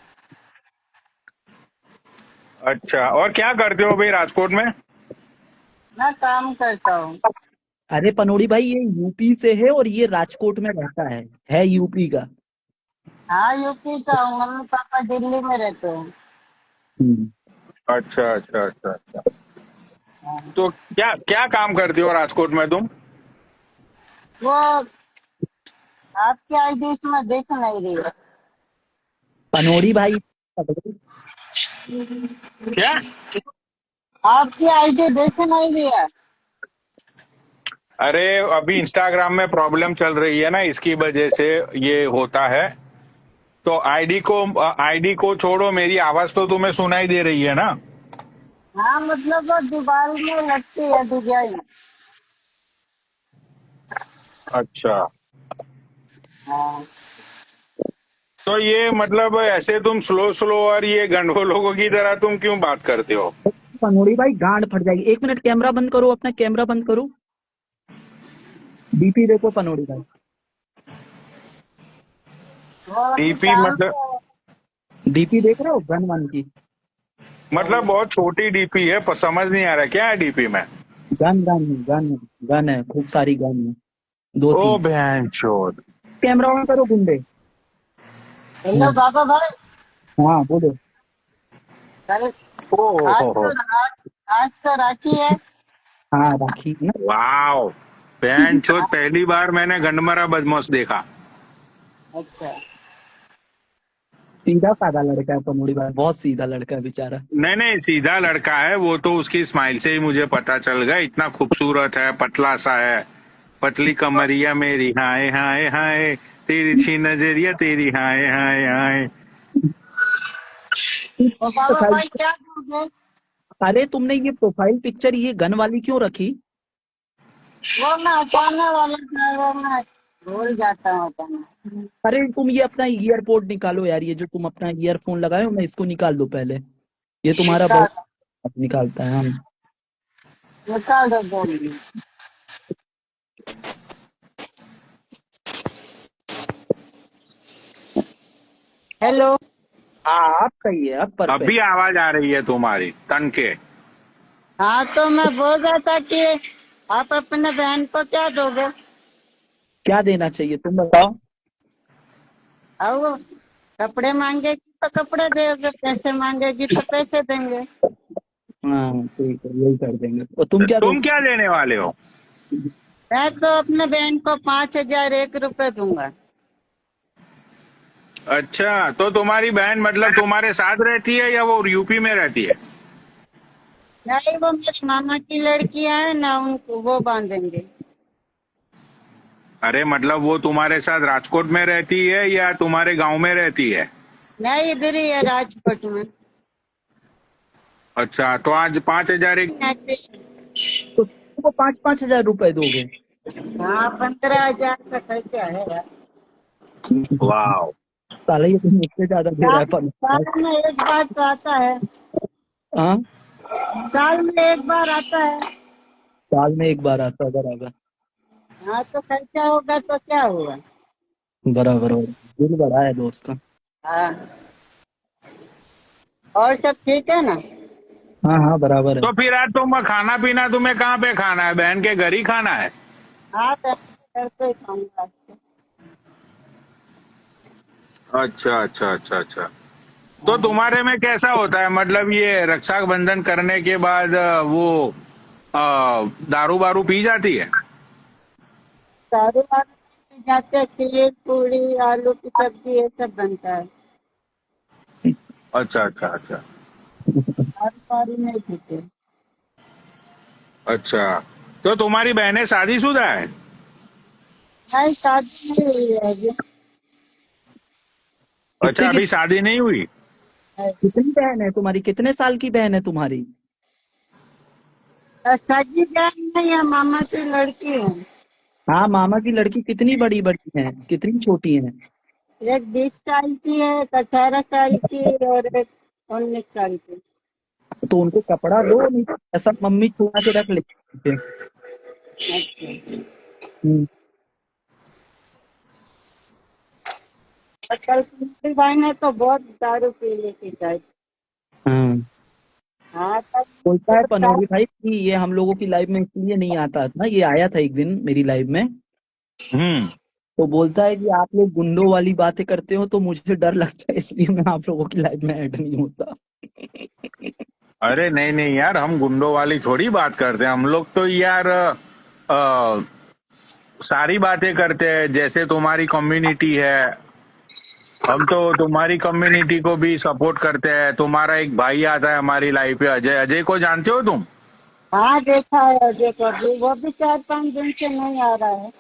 अच्छा, और क्या करते हो भाई राजकोट में? मैं काम करता हूँ। अरे पनोड़ी भाई, ये यूपी से है और ये राजकोट में रहता है यूपी का। हाँ यूपी का हूँ, मम्मी पापा दिल्ली में रहते हैं। हम्म। अच्छा अच्छा अच्छा अच्छा। हाँ। तो क्या क्या काम करते हो राजकोट में तुम? वो आपकी आईडी इसमें देख नहीं रही है। पनोड़ी भाई, क्या? आपकी आईडी देख नहीं रही है। अरे अभी इंस्टाग्राम में प्रॉब्लम चल रही है ना, इसकी वजह से ये होता है। तो आईडी को छोड़ो, मेरी आवाज तो तुम्हें सुनाई दे रही है ना? हाँ मतलब वो दीवार में लगती है डिजाइन। अच्छा, हाँ। तो ये मतलब ऐसे तुम स्लो स्लो और ये गंडो लोगों की तरह तुम क्यों बात करते हो? पनोड़ी भाई गांड फट जाएगी। 1 मिनट कैमरा बंद करो, अपना कैमरा बंद करो। डीपी देखो पनोड़ी भाई। वो अभी डीपी काम मतलब? पे। डीपी देख रहे हो गन वन की? मतलब बहुत छोटी डीपी है, पर समझ नहीं आ रहा क्या है डीपी में। गन गन है, खूब सारी गन है, दो ओ तीन। बहन चोद। कैमरा ऑन करो गुंडे। हेलो हाँ बाबा भाई। हाँ, बोलो। कल ओ आज हो तो हो। आज तो राखी है। हाँ राखी ना। वाओ, बहन चोद, पहली बार मैंने गंडमरा बदमाश देखा। अच्छा। सीधा साधा लड़का है पनोड़ी भाई, बहुत सीधा लड़का है बेचारा। नहीं नहीं, सीधा लड़का है वो तो, उसकी स्माइल से ही मुझे पता चल गया। इतना खूबसूरत है, पतला सा है, पतली कमरिया मेरी, हाय हाय हाय, तेरी छी नजरिया तेरी, हाय हाय हाय। तो बाबा प्रोफाइल। भाई क्या दोगे? अरे तुमने ये प्रोफाइल पिक्चर ये गन वाली क्यों रखी? वो मैं हटाने वाला था, वो मैं भूल जाता हूँ हटाना। अरे तुम ये अपना ईयरपोर्ट निकालो यार, ये जो तुम अपना ईयरफोन लगाए हो ना, इसको निकाल दो पहले। ये तुम्हारा निकाल बहुत निकालता है। हम निकाल दो 2 मिनट। हेलो। हाँ, आप सही है, अब अभी परफेक्ट। आवाज आ रही है तुम्हारी तन के। हाँ तो मैं बोल रहा था कि आप अपने बहन को क्या दोगे? क्या देना चाहिए तुम बताओ। और वो कपड़े मांगेगी तो कपड़े दोगे, पैसे मांगेगी तो पैसे देंगे। हाँ ठीक है, यही कर देंगे। और तुम क्या तुम दोगे? क्या देने वाले हो? मैं तो अपने बहन को 5,001 रुपए दूंगा। अच्छा, तो तुम्हारी बहन मतलब तुम्हारे साथ रहती है या वो यूपी में रहती है? नहीं वो मेरे मामा की लड़कियां है ना, उनको वो बांधेंगे। अरे मतलब वो तुम्हारे साथ राजकोट में रहती है या तुम्हारे गांव में रहती है? नहीं इधर ही है राजकोट में। अच्छा, तो आज 5,000 एक। तो तुमको 5-5 हजार रुपए दोगे? हाँ 15,000 का खर्चा है यार। वाह। साला ये तुम मुझसे ज्यादा दे रहा है साल पर। साल में एक बार तो आता है। हाँ, साल में एक बार आता है। साल में एक बार आता है, बराबर। हाँ तो खर्चा होगा तो क्या हुआ। बराबर हो, दिल बड़ा है दोस्त। हाँ और सब ठीक है ना? हाँ हाँ, बराबर है। तो फिर आज तुम खाना पीना तुम्हें कहाँ पे खाना है? बहन के घर ही खाना है? हाँ तो घर पे ही खाऊंगा। अच्छा अच्छा अच्छा अच्छा। तो तुम्हारे में कैसा होता है, मतलब ये रक्षाबंधन करने के बाद वो दारू वारू पी जाती है? दारू वारू नहीं जाते हैं, खीर पूरी आलू की सब्जी ये सब बनता है। अच्छा अच्छा अच्छा दारू वारू नहीं पीते। अच्छा। तो तुम्हारी बहनें शादीशुदा है? नहीं, शादी नहीं हुई है अभी। अच्छा, कितनी अभी शादी नहीं हुई। कितनी बहन है तुम्हारी, कितने साल की बहन है तुम्हारी? सगी बहन नहीं है, मामा की लड़की है। हाँ, मामा की लड़की कितनी बड़ी बड़ी है, कितनी छोटी है? एक 20 साल की है, एक 18 साल की और एक 19 साल की। तो उनको कपड़ा दो, नहीं तो ऐसा मम्मी छुड़ा के रख लेते। अच्छा। हम्म। और कल की मेरी बहन है तो बहुत दारू पी लेती शायद। हाँ, हाँ, तब बोलता है तो पनौड़ी भाई कि ये हम लोगों की लाइफ में इसलिए नहीं आता था, ये आया था एक दिन मेरी लाइफ में। हम्म। तो बोलता है कि आप लोग गुंडों वाली बातें करते हो तो मुझे डर लगता है, इसलिए मैं आप लोगों की लाइफ में ऐड नहीं होता। अरे नहीं नहीं यार, हम गुंडों वाली थोड़ी बात करते हैं, हम लोग तो यार सारी बातें करते हैं। जैसे तुम्हारी कम्युनिटी है, हम तो तुम्हारी कम्युनिटी को भी सपोर्ट करते हैं। तुम्हारा एक भाई आता है हमारी लाइफ में, अजय। अजय को जानते हो तुम? हाँ, देखा है अजय को भी, वो भी 4-5 दिन से नहीं आ रहा है।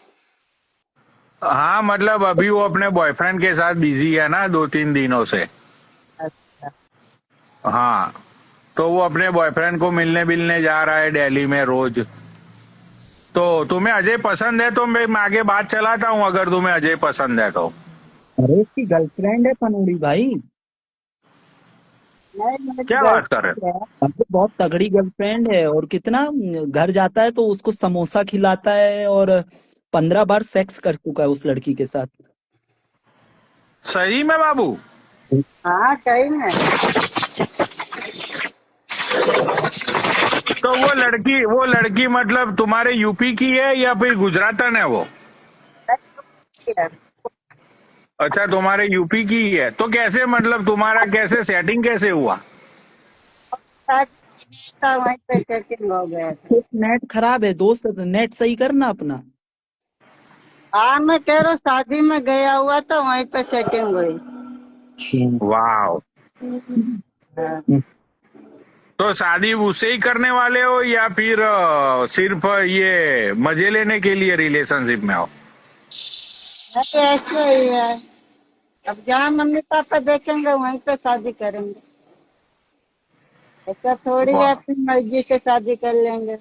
हाँ, मतलब अभी वो अपने बॉयफ्रेंड के साथ बिजी है ना, 2-3 दिनों से। अच्छा। हाँ, तो वो अपने बॉयफ्रेंड को मिलने मिलने जा रहा है दिल्ली में रोज। तो तुम्हें अजय पसंद है तो मैं आगे बात चलाता हूँ, अगर तुम्हें अजय पसंद है तो। अरे उसकी गर्लफ्रेंड है पनौड़ी भाई। नहीं, मेरी क्या बात कर रहे गर्लफ्रेंड है। हमको बहुत तगड़ी गर्लफ्रेंड है, और कितना घर जाता है तो उसको समोसा खिलाता है, और 15 बार सेक्स कर चुका है उस लड़की के साथ। हो? सही में बाबू? हाँ, सही में। तो वो लड़की मतलब तुम्हारे यूपी की है या फिर गुजरातन है वो? अच्छा, तुम्हारे यूपी की ही है। तो कैसे, मतलब तुम्हारा कैसे सेटिंग कैसे हुआ? था, वहीं पे सेटिंग हो गया था। तो नेट खराब है दोस्त, नेट सही करना अपना। हाँ, मैं कह रहा हूँ शादी में गया हुआ था, वहीं पे सेटिंग हुई। वाह। हाँ। तो शादी उससे ही करने वाले हो या फिर सिर्फ ये मजे लेने के लिए रिलेशनशिप में हो? नहीं, ऐसे ही है। अब जहाँ मम्मी पापा देखेंगे वहीं पे शादी करेंगे। ऐसा थोड़ी है वाह। अपनी मर्जी से शादी कर लेंगे।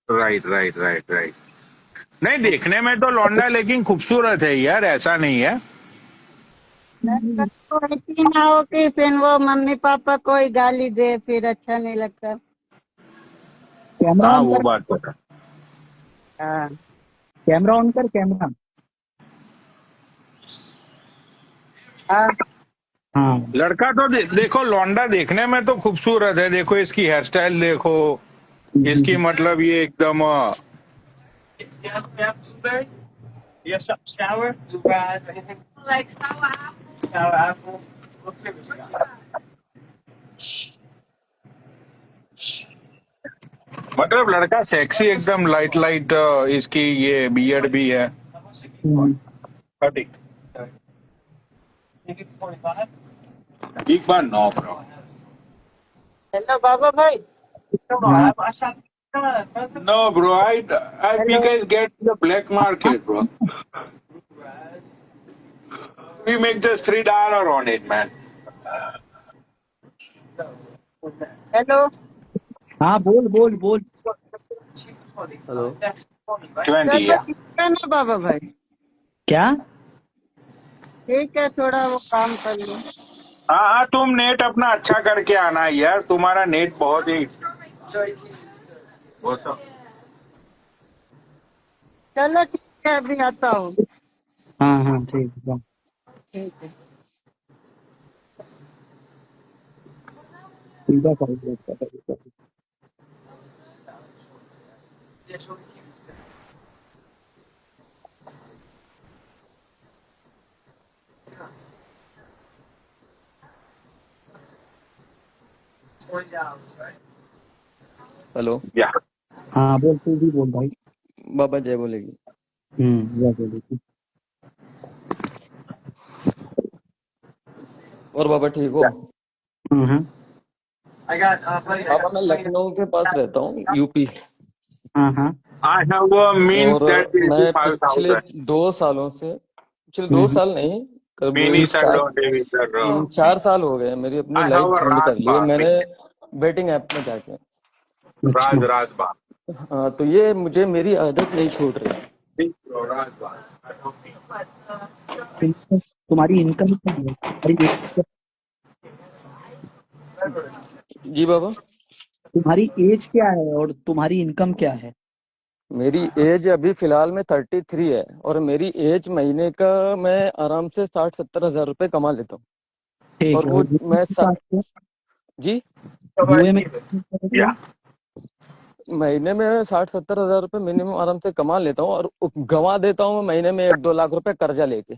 Right right right right. नहीं, देखने में तो लौंडा लेकिन खूबसूरत है यार, ऐसा नहीं है। नहीं, तो ऐसी ना हो कि फिर वो मम्मी पापा कोई गाली दे, फिर अच्छा नहीं लगता। कैमरा हाँ, ऑन वो कर, बात तो है। हाँ। कैमरा ऑन कर, कैमरा। हाँ। हाँ। लड़का तो देखो, लौंडा देखने में तो खूबसूरत है। देखो इसकी हेयर स्टाइल देखो, इसकी मतलब ये एकदम मतलब लड़का सेक्सी एकदम, लाइट लाइट। इसकी ये बियर्ड भी है। बिग बार नो ब्रो। हेलो बाबा भाई। हाँ, No, bro. I hello. you guys get the black market, bro. We make just $3 on it, man. Hello. हाँ, बोल बोल बोल। हेलो। 20, चलो yeah. ठीक है ना बाबा भाई। क्या? ठीक है, थोड़ा वो काम कर लो। हाँ हाँ, तुम नेट अपना अच्छा करके आना यार, तुम्हारा नेट बहुत ही What's up? चलो ठीक है, अभी आता हूँ। हाँ हाँ, ठीक है। ठीक है। ठीक है, करो। हेलो या हाँ बोल, तू भी बोल भाई। बाबा जय बोलेगी। जय बोले। और बाबा ठीक हो? हम्म। बाबा मैं लखनऊ के पास रहता हूँ, यूपी। हाँ। आई हैव अ मीन और दैट मैं पिछले 85,000 2 साल नहीं, मीनी करीब सर 4 साल हो गए मेरी अपनी I life have a change कर ली है राजबाग मैंने बेटिंग ऐप में जाके। अच्छा। राजबाग हाँ, तो ये मुझे मेरी आदत नहीं छूट रही। तुम्हारी इनकम क्या है? जी बाबा, तुम्हारी एज क्या है और तुम्हारी इनकम क्या है? मेरी एज अभी फिलहाल में 33 है और मेरी एज महीने का मैं आराम से 60-70 हजार रुपए कमा लेता हूँ। ठीक और है। वो और मैं जी, जुए में कितनी करते हो? महीने में 60-70 हजार रुपए मिनिमम आराम से कमा लेता हूँ और गंवा देता हूँ मैं महीने में 1-2 लाख रुपए कर्जा लेके।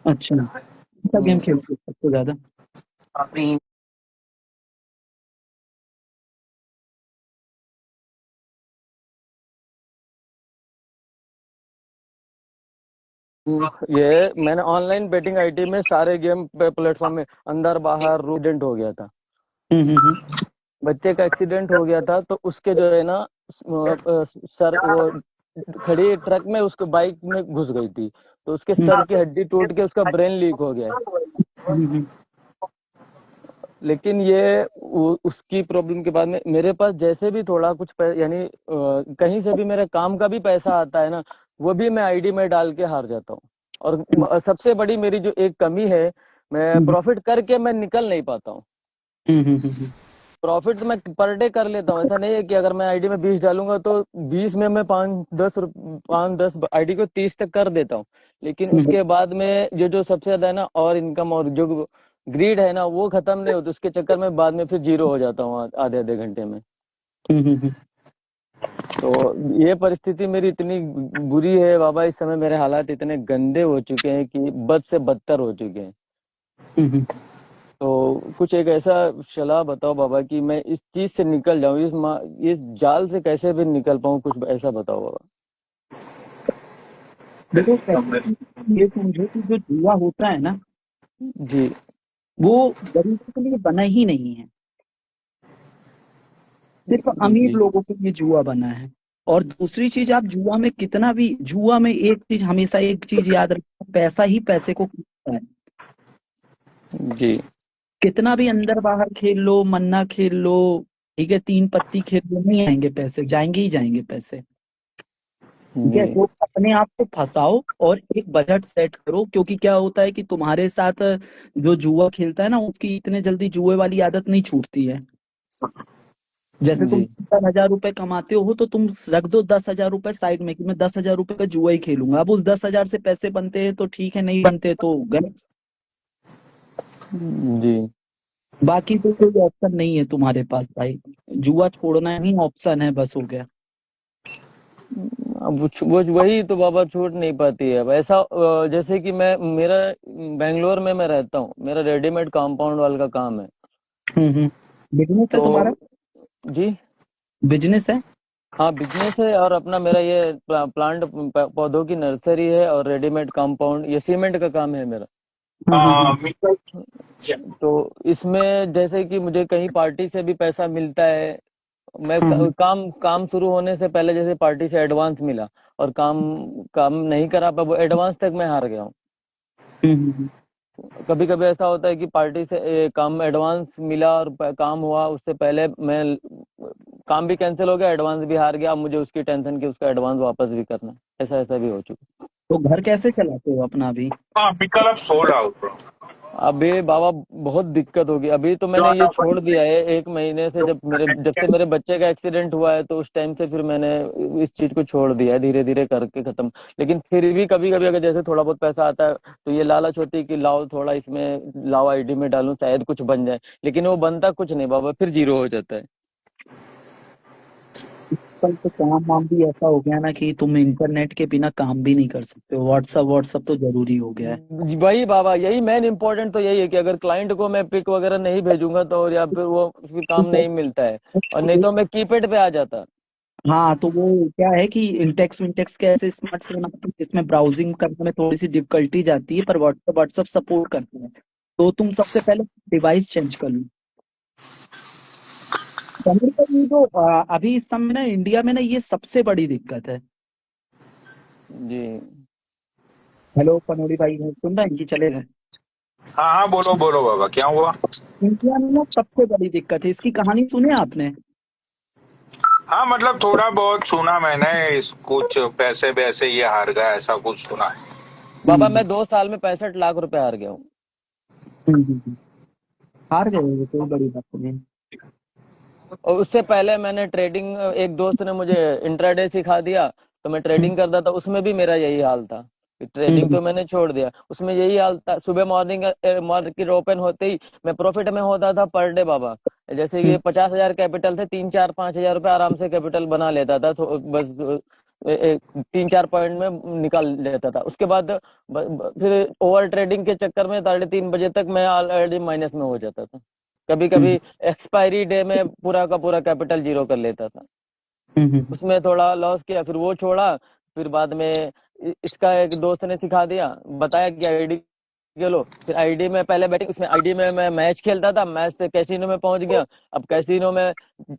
अच्छा, कौन सा गेम खेलते हो सबसे ज्यादा? ये मैंने ऑनलाइन बेटिंग आईडी में सारे गेम प्लेटफॉर्म में अंदर बाहर रूडेंट हो गया था। हम्म। बच्चे का एक्सीडेंट हो गया था तो उसके जो है ना सर वो खड़ी ट्रक में उसको बाइक में घुस गई थी तो उसके सर की हड्डी टूट के उसका ब्रेन लीक हो गया है। हम्म। लेकिन ये उसकी प्रॉब्लम के बाद में मेरे पास जैसे भी थोड़ा कुछ यानी कहीं से भी मेरे काम का भी पैसा आता है ना, वो भी मैं आईडी में डाल के हार जाता हूँ। और सबसे बड़ी मेरी जो एक कमी है, मैं प्रॉफिट करके मैं निकल नहीं पाता हूँ। प्रॉफिट तो मैं पर डे कर लेता हूँ, ऐसा नहीं है कि अगर मैं आईडी में 20 डालूंगा तो 20 में मैं 5-10 आईडी को 30 तक कर देता हूँ। लेकिन उसके बाद में ये जो सबसे ज्यादा है ना, और इनकम और जो ग्रीड है ना, वो खत्म नहीं होती। उसके चक्कर में बाद में फिर जीरो हो जाता हूँ आधे आधे घंटे में। तो ये परिस्थिति मेरी इतनी बुरी है बाबा, इस समय मेरे हालात इतने गंदे हो चुके हैं कि बद से बदतर हो चुके हैं। तो कुछ एक ऐसा सलाह बताओ बाबा कि मैं इस चीज से निकल जाऊं, इस जाल से कैसे भी निकल पाऊं, कुछ ऐसा बताओ बाबा। देखो, ये समझो कि जो जुआ होता है ना, जी, वो गरीबों के लिए बना ही नहीं है। सिर्फ अमीर जी, लोगों के लिए जुआ बना है। और दूसरी चीज, आप जुआ में एक चीज हमेशा, एक चीज याद रखना, पैसा ही पैसे को खींचता है। जी, कितना भी अंदर बाहर खेल लो, मन्ना खेल लो, ठीक है, तीन पत्ती खेल लो, नहीं आएंगे पैसे, जाएंगे ही जाएंगे पैसे। ठीक है, जी, तो अपने आप को फंसाओ और एक बजट सेट करो, क्योंकि क्या होता है कि तुम्हारे साथ जो जुआ खेलता है ना, उसकी इतने जल्दी जुए वाली आदत नहीं छूटती है। जैसे तुम जी, 70,000 रुपए कमाते हो तो तुम रख दो 10,000 रुपए साइड में कि मैं 10,000 रुपए का जुआ ही खेलूंगा। अब उस 10,000 से पैसे बनते हैं तो ठीक है, नहीं बनते तो गए। जी। बाकी तो कोई ऑप्शन नहीं है तुम्हारे पास भाई। जुआ छोड़ना ही ऑप्शन है, बस हो गया। अब वो वही तो बाबा छूट नहीं पाती है। अब ऐसा जैसे कि मेरा बेंगलोर में मैं रहता हूँ, मेरा रेडीमेड कंपाउंड वाल का काम है। बिजनेस है तो तुम्हारा? जी, बिजनेस है? हाँ बिजनेस है। और अपना मेरा ये प्लांट पौधों की नर्सरी है और रेडीमेड कंपाउंड, ये सीमेंट का काम है मेरा। तो इसमें जैसे कि मुझे कहीं पार्टी से भी पैसा मिलता है, मैं काम काम शुरू होने से पहले जैसे पार्टी से एडवांस मिला और काम काम नहीं करा पाया, वो एडवांस तक मैं हार गया हूँ। कभी कभी ऐसा होता है कि पार्टी से काम एडवांस मिला और काम हुआ, उससे पहले मैं काम भी कैंसिल हो गया, एडवांस भी हार गया। अब मुझे उसकी टेंशन की उसका एडवांस वापस भी करना है। ऐसा ऐसा भी हो चुका। तो घर कैसे चलाते हो अपना अभी? अभी बाबा बहुत दिक्कत होगी। अभी तो मैंने ये छोड़ दिया है 1 महीने से, जब से मेरे बच्चे का एक्सीडेंट हुआ है तो उस टाइम से फिर मैंने इस चीज को छोड़ दिया है, धीरे धीरे करके खत्म। लेकिन फिर भी कभी कभी अगर जैसे थोड़ा बहुत पैसा आता है तो ये लालच होती है कि लाओ थोड़ा इसमें, लाओ आईडी में डालूं शायद कुछ बन जाए। लेकिन वो बनता कुछ नहीं बाबा, फिर जीरो हो जाता है। आजकल तो काम वाम भी ऐसा हो गया ना कि तुम इंटरनेट के बिना काम भी नहीं कर सकते हो। व्हाट्सअप तो जरूरी हो गया है। वही बाबा, यही मेन इम्पोर्टेंट तो यही है कि अगर क्लाइंट को मैं पिक वगैरह नहीं भेजूंगा तो या फिर वो फिर काम नहीं मिलता है, और नहीं तो मैं कीपैड पे आ जाता। हाँ, तो वो क्या है कि इंटेक्स विंटेक्स के ऐसे स्मार्टफोन आते हैं जिसमें ब्राउजिंग करने में थोड़ी सी डिफिकल्टी जाती है, पर व्हाट्सअप सपोर्ट करते हैं। तो तुम सबसे पहले डिवाइस चेंज कर लो। पनीर का ये जो अभी इस समय ना इंडिया में ना ये सबसे बड़ी दिक्कत है। जी। हेलो पनोड़ी भाई, सुन रहे हैं कि चले गए? हाँ हाँ, बोलो बोलो बाबा, क्या हुआ? इंडिया में ना सबसे बड़ी दिक्कत है, इसकी कहानी सुने आपने? हाँ मतलब थोड़ा बहुत सुना मैंने, इस कुछ पैसे वैसे ये हार गया, ऐसा कुछ सुना है। बाबा मैं 2 साल में 65 लाख रुपए हार गया हूँ। हम्म। हार गए हो, कोई बड़ी बात नहीं। और उससे पहले मैंने ट्रेडिंग, एक दोस्त ने मुझे इंट्राडे सिखा दिया, तो मैं ट्रेडिंग करता था, उसमें भी मेरा यही हाल था। ट्रेडिंग तो मैंने छोड़ दिया, उसमें यही हाल था। सुबह मॉर्निंग मार्केट ओपन होते ही मैं प्रॉफिट में होता था पर डे बाबा। जैसे कि 50,000 कैपिटल थे, 3 4 5 हजार रुपए आराम से कैपिटल बना लेता था, तो बस 3 4 पॉइंट में निकाल लेता था। उसके बाद फिर ओवर ट्रेडिंग के चक्कर में 3:30 बजे तक मैं ऑलरेडी माइनस में हो जाता था। कभी कभी एक्सपायरी डे में पूरा का पूरा कैपिटल जीरो कर लेता था। उसमें थोड़ा लॉस किया, फिर वो छोड़ा। फिर बाद में इसका एक दोस्त ने सिखा दिया, बताया कि आईडी खेलो। फिर आईडी में पहले बैटिंग, उसमें आईडी में मैं मैच खेलता था, मैच से कैसीनो में पहुंच गया। अब कैसीनो में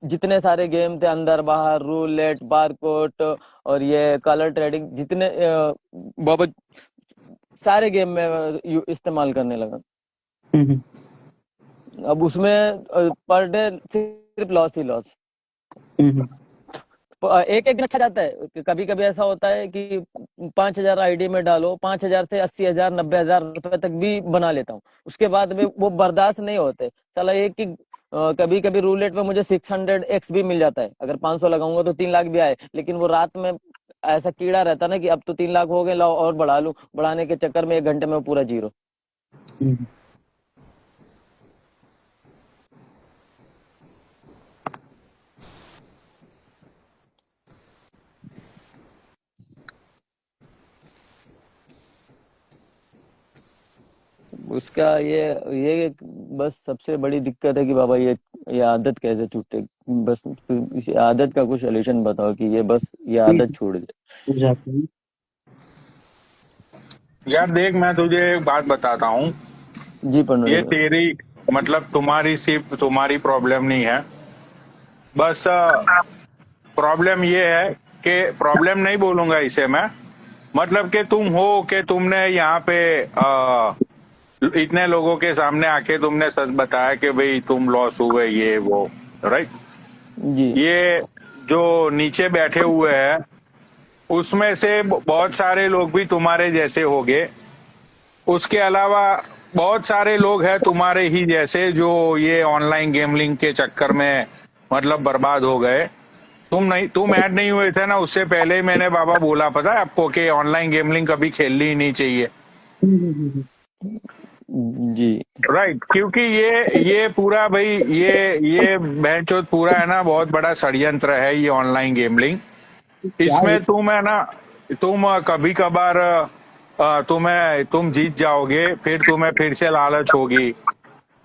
जितने सारे गेम थे, अंदर बाहर, रूलेट, बारकोड और ये कलर ट्रेडिंग, जितने बाबा सारे गेम में इस्तेमाल करने लगा। अब उसमें पर डे सिर्फ लॉस ही लॉस। एक एक दिन अच्छा जाता है, कभी कभी ऐसा होता है कि 5,000 आईडी में डालो, 5,000 से 80,000 90,000 रुपए तक भी बना लेता हूँ। उसके बाद में वो बर्दाश्त नहीं होते। चला एक कि कभी कभी रूलेट में मुझे 600x भी मिल जाता है, अगर 500 लगाऊंगा तो 3 लाख भी आए, लेकिन वो रात में ऐसा कीड़ा रहता ना कि अब तो 3 लाख हो गए, लाओ और बढ़ा लूं, बढ़ाने के चक्कर में 1 घंटे में पूरा जीरो। उसका ये बस सबसे बड़ी दिक्कत है कि बाबा ये आदत कैसे छूटे। बस इस आदत का कुछ सोल्यूशन बताओ कि ये आदत छूट जाए। यार देख, मैं तुझे एक बात बताता हूँ। जी पंडित ये जी। तेरी मतलब तुम्हारी सिर्फ तुम्हारी प्रॉब्लम नहीं है, बस प्रॉब्लम ये है कि प्रॉब्लम नहीं बोलूंगा इसे मैं, मतलब कि तुम हो कि तुमने यहाँ पे इतने लोगों के सामने आके तुमने सच बताया कि भाई तुम लॉस हुए, ये वो, राइट? जी। ये जो नीचे बैठे हुए हैं उसमें से बहुत सारे लोग भी तुम्हारे जैसे होंगे। उसके अलावा बहुत सारे लोग हैं तुम्हारे ही जैसे जो ये ऑनलाइन गेमलिंग के चक्कर में मतलब बर्बाद हो गए। तुम ऐड नहीं हुए थे ना, उससे पहले ही मैंने बाबा बोला, पता है आपको, कि ऑनलाइन गेमलिंग कभी खेलनी ही नहीं चाहिए। जी। राइट, क्योंकि ये पूरा भाई ये बहनचोद पूरा है ना, बहुत बड़ा षड्यंत्र है ये ऑनलाइन गेमलिंग। इसमें तुम है ना, तुम कभी कभार तुम जीत जाओगे, फिर तुम्हें फिर से लालच होगी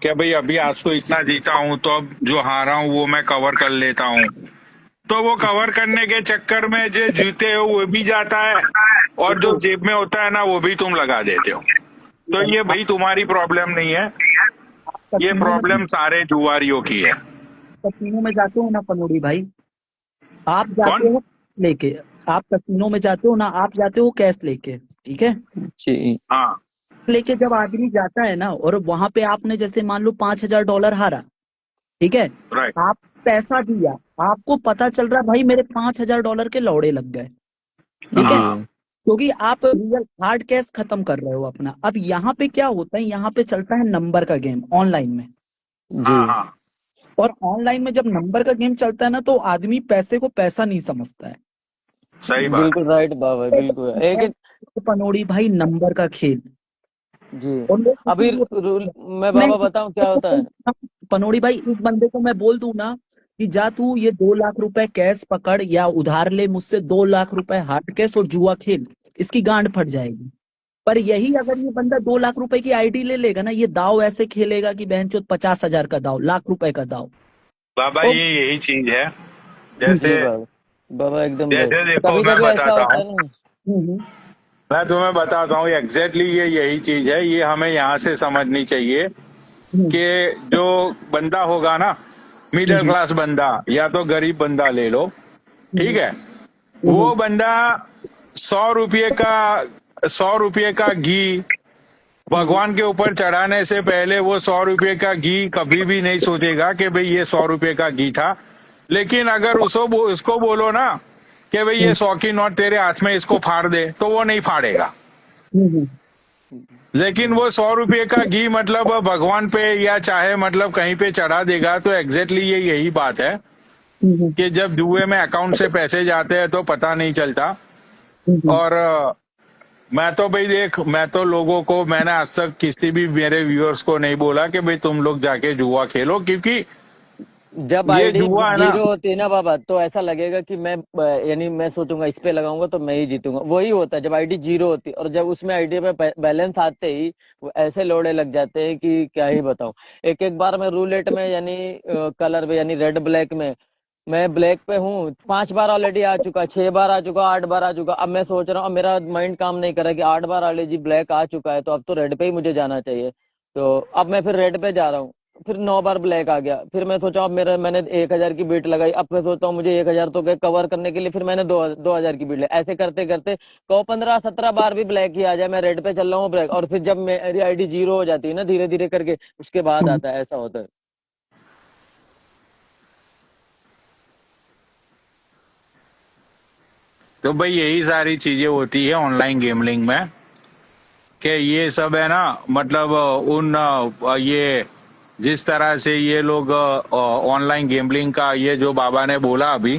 कि भाई अभी आज तो इतना जीता हूं, तो अब जो हारा हूं वो मैं कवर कर लेता हूं। तो वो कवर करने के चक्कर में जो जीते हो वो भी जाता है, और जो जेब में होता है ना वो भी तुम लगा देते हो। तो ये भाई तुम्हारी प्रॉब्लम नहीं है, ये प्रॉब्लम सारे जुआरियों की है। कसिनो में जाते हो ना पनोड़ी भाई, आप जाते हो लेके, आप कसिनो में जाते हो ना, आप जाते हो कैश लेके, ठीक है? जी। हाँ, लेके जब आदमी जाता है ना, और वहां पे आपने जैसे मान लो $5,000 हारा, ठीक है? राइट। आप पैसा दिया, आपको पता चल रहा भाई मेरे $5,000 के लौड़े लग गए, ठीक है? क्योंकि आप रियल हार्ड कैश खत्म कर रहे हो अपना। अब यहाँ पे क्या होता है, यहाँ पे चलता है नंबर का गेम ऑनलाइन में। हाँ, और ऑनलाइन में जब नंबर का गेम चलता है ना, तो आदमी पैसे को पैसा नहीं समझता है। सही बात। बिल्कुल राइट बाबा, बिल्कुल। एक पनोड़ी भाई नंबर का खेल। जी। और लोग अभी मैं बाबा बताऊं क्या होता है। पनोड़ी भाई, इस बंदे को मैं बोल दूं ना कि जा तू ये 2 लाख रुपए कैश पकड़ या उधार ले मुझसे, 2 लाख रुपए हार्ड कैश और जुआ खेल, इसकी गांड फट जाएगी। पर यही अगर ये बंदा 2 लाख रुपए की आईडी ले लेगा ना, ये दाव ऐसे खेलेगा कि बहनचोद 50,000 का दाव, लाख रुपए का दाव। बाबा तो ये यही चीज है। जैसे जी बाबा, बाबा एकदम जैसे राइट। देखो कभी मैं कभी ऐसा बताता होता हूँ, है ना। हम्म, मैं तुम्हें बताता हूँ एग्जैक्टली ये यही चीज है। ये हमें यहाँ से समझनी चाहिए हम्म, कि जो बंदा होगा ना, मिडिल हम्म, क्लास बंदा या तो गरीब बंदा ले लो, ठीक हम्म, है, हम्म, वो बंदा 100 रुपये का घी हम्म, भगवान के ऊपर चढ़ाने से पहले वो 100 रुपये का घी कभी भी नहीं सोचेगा कि भाई ये 100 रुपये का घी था। लेकिन अगर उसको बोलो ना कि भाई ये 100 की नोट तेरे हाथ में, इसको फाड़ दे, तो वो नहीं फाड़ेगा। हम्म, लेकिन वो 100 रुपये का घी मतलब भगवान पे या चाहे मतलब कहीं पे चढ़ा देगा। तो एग्जैक्टली ये यही बात है हम्म, कि जब जुए में अकाउंट से पैसे जाते हैं तो पता नहीं चलता। हम्म, और मैं तो भाई देख, मैं तो लोगों को, मैंने आज तक किसी भी मेरे व्यूअर्स को नहीं बोला कि भाई तुम लोग जाके जुआ खेलो, क्योंकि जब ये आईडी जुआ है ना। जीरो होती है ना बाबा, तो ऐसा लगेगा कि मैं यानी मैं सोचूंगा इस पे लगाऊंगा तो मैं ही जीतूंगा। वही होता है जब आईडी जीरो होती है, और जब उसमें आईडी पे बैलेंस आते ही वो ऐसे लोड़े लग जाते हैं कि क्या ही बताऊं। एक एक बार मैं रूलेट में यानी कलर में यानी रेड ब्लैक में, मैं ब्लैक पे हूँ, 5 बार ऑलरेडी आ चुका, 6 बार आ चुका, 8 बार आ चुका। अब मैं सोच रहा हूँ, अब मेरा माइंड काम नहीं कर रहा कि 8 बार ऑलरेडी ब्लैक आ चुका है तो अब तो रेड पे ही मुझे जाना चाहिए। तो अब मैं फिर रेड पे जा रहा हूँ, फिर 9 बार ब्लैक आ गया। फिर मैं सोचा अब मैंने 1,000 की बीट लगाई, अब मैं सोचता हूँ मुझे 1,000 तो कवर करने के लिए फिर मैंने 2,000 की बीट लगाई। ऐसे करते करते को 15-17 बार भी ब्लैक ही आ जाए, मैं रेड पे चल रहा हूँ ब्लैक, और फिर जब मेरी आईडी जीरो हो जाती है ना धीरे धीरे करके, उसके बाद हम्म। आता है, ऐसा होता है। तो भाई यही सारी चीजें होती है ऑनलाइन गेमलिंग में, कि ये सब है ना, मतलब ये जिस तरह से ये लोग ऑनलाइन गेमलिंग का, ये जो बाबा ने बोला अभी,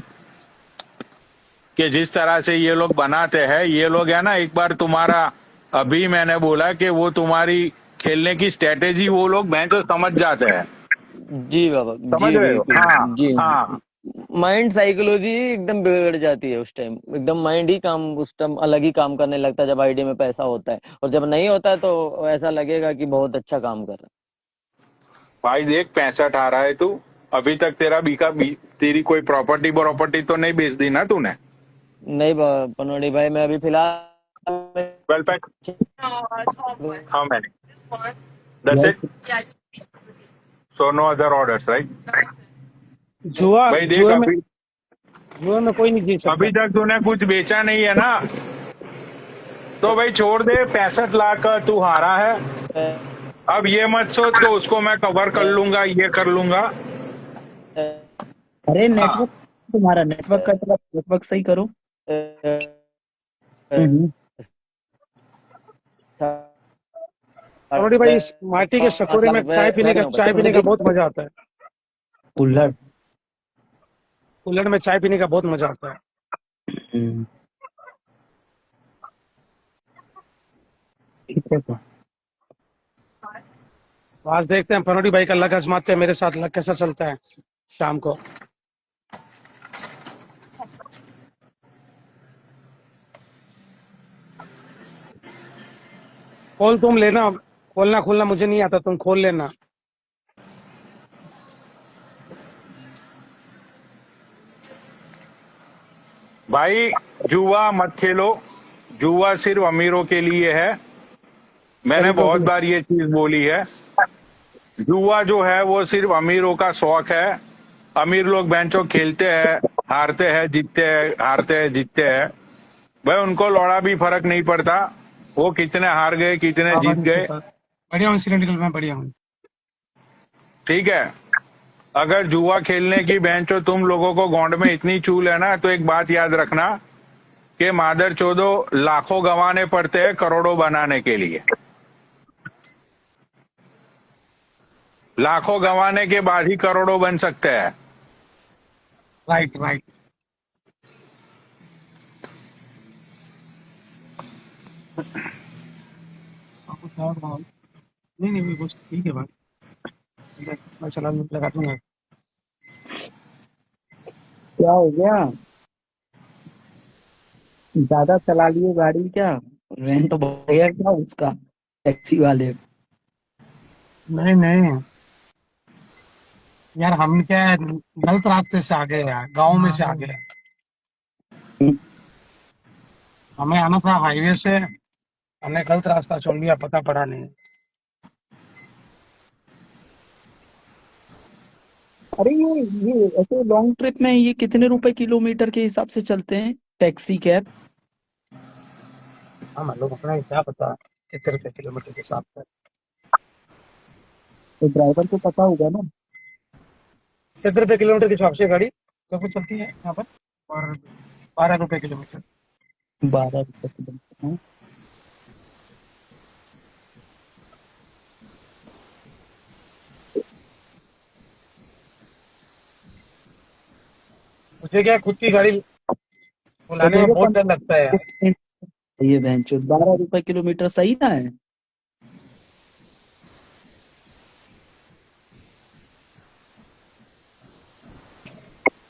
कि जिस तरह से ये लोग बनाते हैं, ये लोग है ना, एक बार तुम्हारा, अभी मैंने बोला कि वो तुम्हारी खेलने की स्ट्रेटेजी वो लोग भैंस समझ जाते हैं। जी बाबा, समझ जी रहे हो? बिल्कुल। हाँ जी, हाँ। माइंड साइकोलॉजी एकदम बिगड़ जाती है उस टाइम, एकदम माइंड ही काम उस टाइम अलग ही काम करने लगता है जब आईडी में पैसा होता है, और जब नहीं होता है तो ऐसा लगेगा कि बहुत अच्छा काम कर रहा भाई देख 65 आ रहा है तू, अभी तक तेरी कोई प्रॉपर्टी प्रॉपर्टी तो नहीं बेच दी ना तूने? है। नहीं पनोड़ी भाई, मैं अभी फिलहाल well pack, how many, that's it, so no other orders right? जुआ भाई देख, जुए में जुए में कोई नहीं जीत सकता। अभी तक तूने कुछ बेचा नहीं है ना, तो भाई छोड़ दे। 65 लाख का तू हारा है। अब ये मत सोच कि उसको मैं कवर कर लूंगा, ये कर लूंगा। अरे हाँ, नेटवर्क, तुम्हारा नेटवर्क कट रहा है, नेटवर्क सही करो। हम्म, करोड़ी भाई, इस माटी के 5 सकोरे लाख में रुपए चाय पीने रह का गए हैं चाय तो पीने मुझे का बहुत मजा आता है। कुल्हड़। कुल्हड़ में चाय पीने का बहुत मजा आता है। हम्म, ठीक है तो। तो आज देखते हैं करोड़ी भाई का लक आजमाते हैं, मेरे साथ लक कैसा चलता है शाम को। खोल तुम लेना, खोलना खोलना मुझे नहीं आता, तुम खोल लेना। भाई जुआ मत खेलो, जुआ सिर्फ अमीरों के लिए है। मैंने गरीबों के बहुत लिए। बार ये चीज बोली है। जुआ जो है वो सिर्फ अमीरों का शौक है। अमीर लोग बेंचो खेलते हैं, हारते हैं, जीतते हैं, हारते हैं, जीतते हैं। भाई उनको लौड़ा भी फर्क नहीं पड़ता, वो कितने हार गए, कितने हाँ जीत भाई, गए। बढ़िया हूँ सिलेंडर, मैं बढ़िया हूँ। ठीक है, अगर जुआ खेलने की बेंचो तुम लोगों को गौंड में इतनी चूल है ना, तो एक बात याद रखना कि मादर चोदो लाखों गंवाने पड़ते हैं करोड़ों बनाने के लिए। लाखों गंवाने के बाद ही करोड़ों बन सकते हैं। Right right. नहीं नहीं, बस ठीक है भाई, मैं चला लगा दूंगा। क्या हो गया? ज्यादा चला लिए गाड़ी क्या? रेंट बढ़ गया क्या उसका, टैक्सी वाले? नहीं नहीं यार, हम क्या है, गलत रास्ते से आ गए यार, गांव में से आ गए। हमें आना था हाईवे से, हमने गलत रास्ता चुन लिया, पता पड़ा नहीं। अरे ये ऐसे लॉन्ग ट्रिप में ये कितने रुपए किलोमीटर के हिसाब से चलते हैं, टैक्सी कैब? हम लोग अपना ही क्या पता कितने रुपए किलोमीटर के हिसाब से। तो ड्राइवर को पता होगा ना। कितने रुपए किलोमीटर के हिसाब से गाड़ी कब कुछ चलती है यहाँ पर? और 12 रुपए किलोमीटर। 12 रुपए किलोमीटर, हाँ। मुझे क्या है, खुद की गाड़ी तो बुलाने में तेरे बहुत डर लगता है यार। ये बहनचोद 12 रुपए किलोमीटर सही ना है?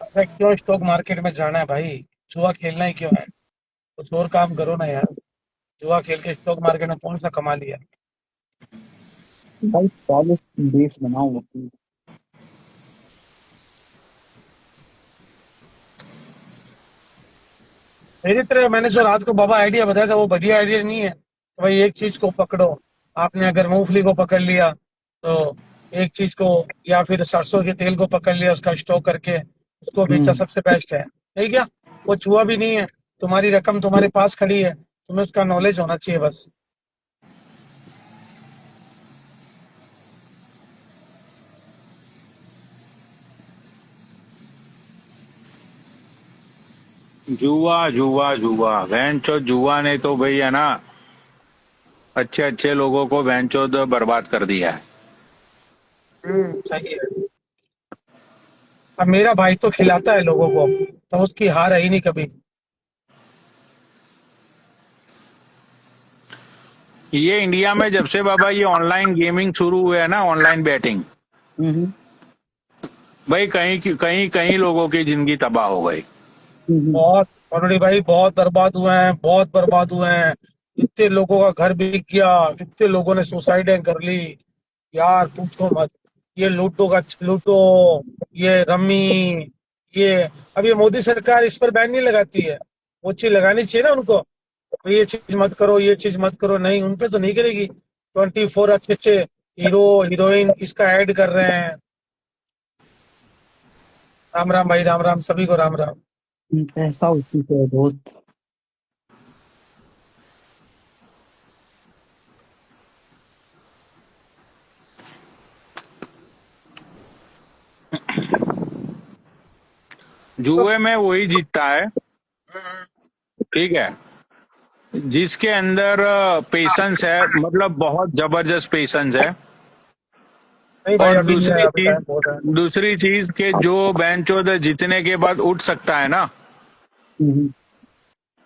अरे क्यों स्टॉक मार्केट में जाना है भाई? जुआ खेलना ही क्यों है? कुछ और काम करो ना यार। जुआ खेल के स्टॉक मार्केट में कौन सा कमा लिया? भाई सॉलिड बेस बनाओ अपनी। मेरी तरह मैंने जो रात को बाबा आइडिया बताया था, वो बढ़िया आइडिया नहीं है कि भाई एक चीज को पकड़ो। आपने अगर मूंगफली को पकड़ लिया तो एक चीज को, या फिर सरसों के तेल को पकड़ लिया, उसका स्टॉक करके उसको बेचा, हम्म। सबसे बेस्ट है। नहीं क्या? वो जुआ भी नहीं है। तुम्हारी रकम तुम्हारे पास खड़ी है, तुम्हें उसका नॉलेज होना चाहिए बस। जुआ जुआ जुआ भैंचो, जुआ ने तो भाई है ना, अच्छे अच्छे लोगों को भैंचो बर्बाद कर दिया है। सही है। अब मेरा भाई तो खिलाता है लोगों को, तो उसकी हार है ही नहीं कभी। ये इंडिया में जब से बाबा ये ऑनलाइन गेमिंग शुरू हुए है ना, ऑनलाइन बैटिंग, हम्म। भाई कहीं कहीं कहीं लोगों की जिंदगी तबाह हो गई। हम्म। बहुत ऑलरेडी भाई, बहुत बर्बाद हुए हैं, बहुत बर्बाद हुए हैं। इतने लोगों का घर बिक गया, इतने लोगों ने सुसाइडें कर ली। यार पूछो मत। ये लूटो, ये रम्मी, ये, अब ये मोदी सरकार इस पर बैन नहीं लगाती है। वो चीज लगानी चाहिए ना उनको। तो ये चीज मत करो, ये चीज मत करो, नहीं उन पे तो नहीं करेगी। 24 अच्छे अच्छे हीरो हीरोइन इसका ऐड कर रहे हैं। राम राम भाई, राम राम, सभी को राम राम। पैसा उसी से है दोस्त। जुए में वही जीतता है, ठीक है, जिसके अंदर पेशेंस है, मतलब बहुत जबरदस्त पेशेंस है। नहीं भाई, और अभी नहीं है, अभी टाइम बहुत है। दूसरी चीज के जो बेंचोद जीतने के बाद उठ सकता है ना, हम्म।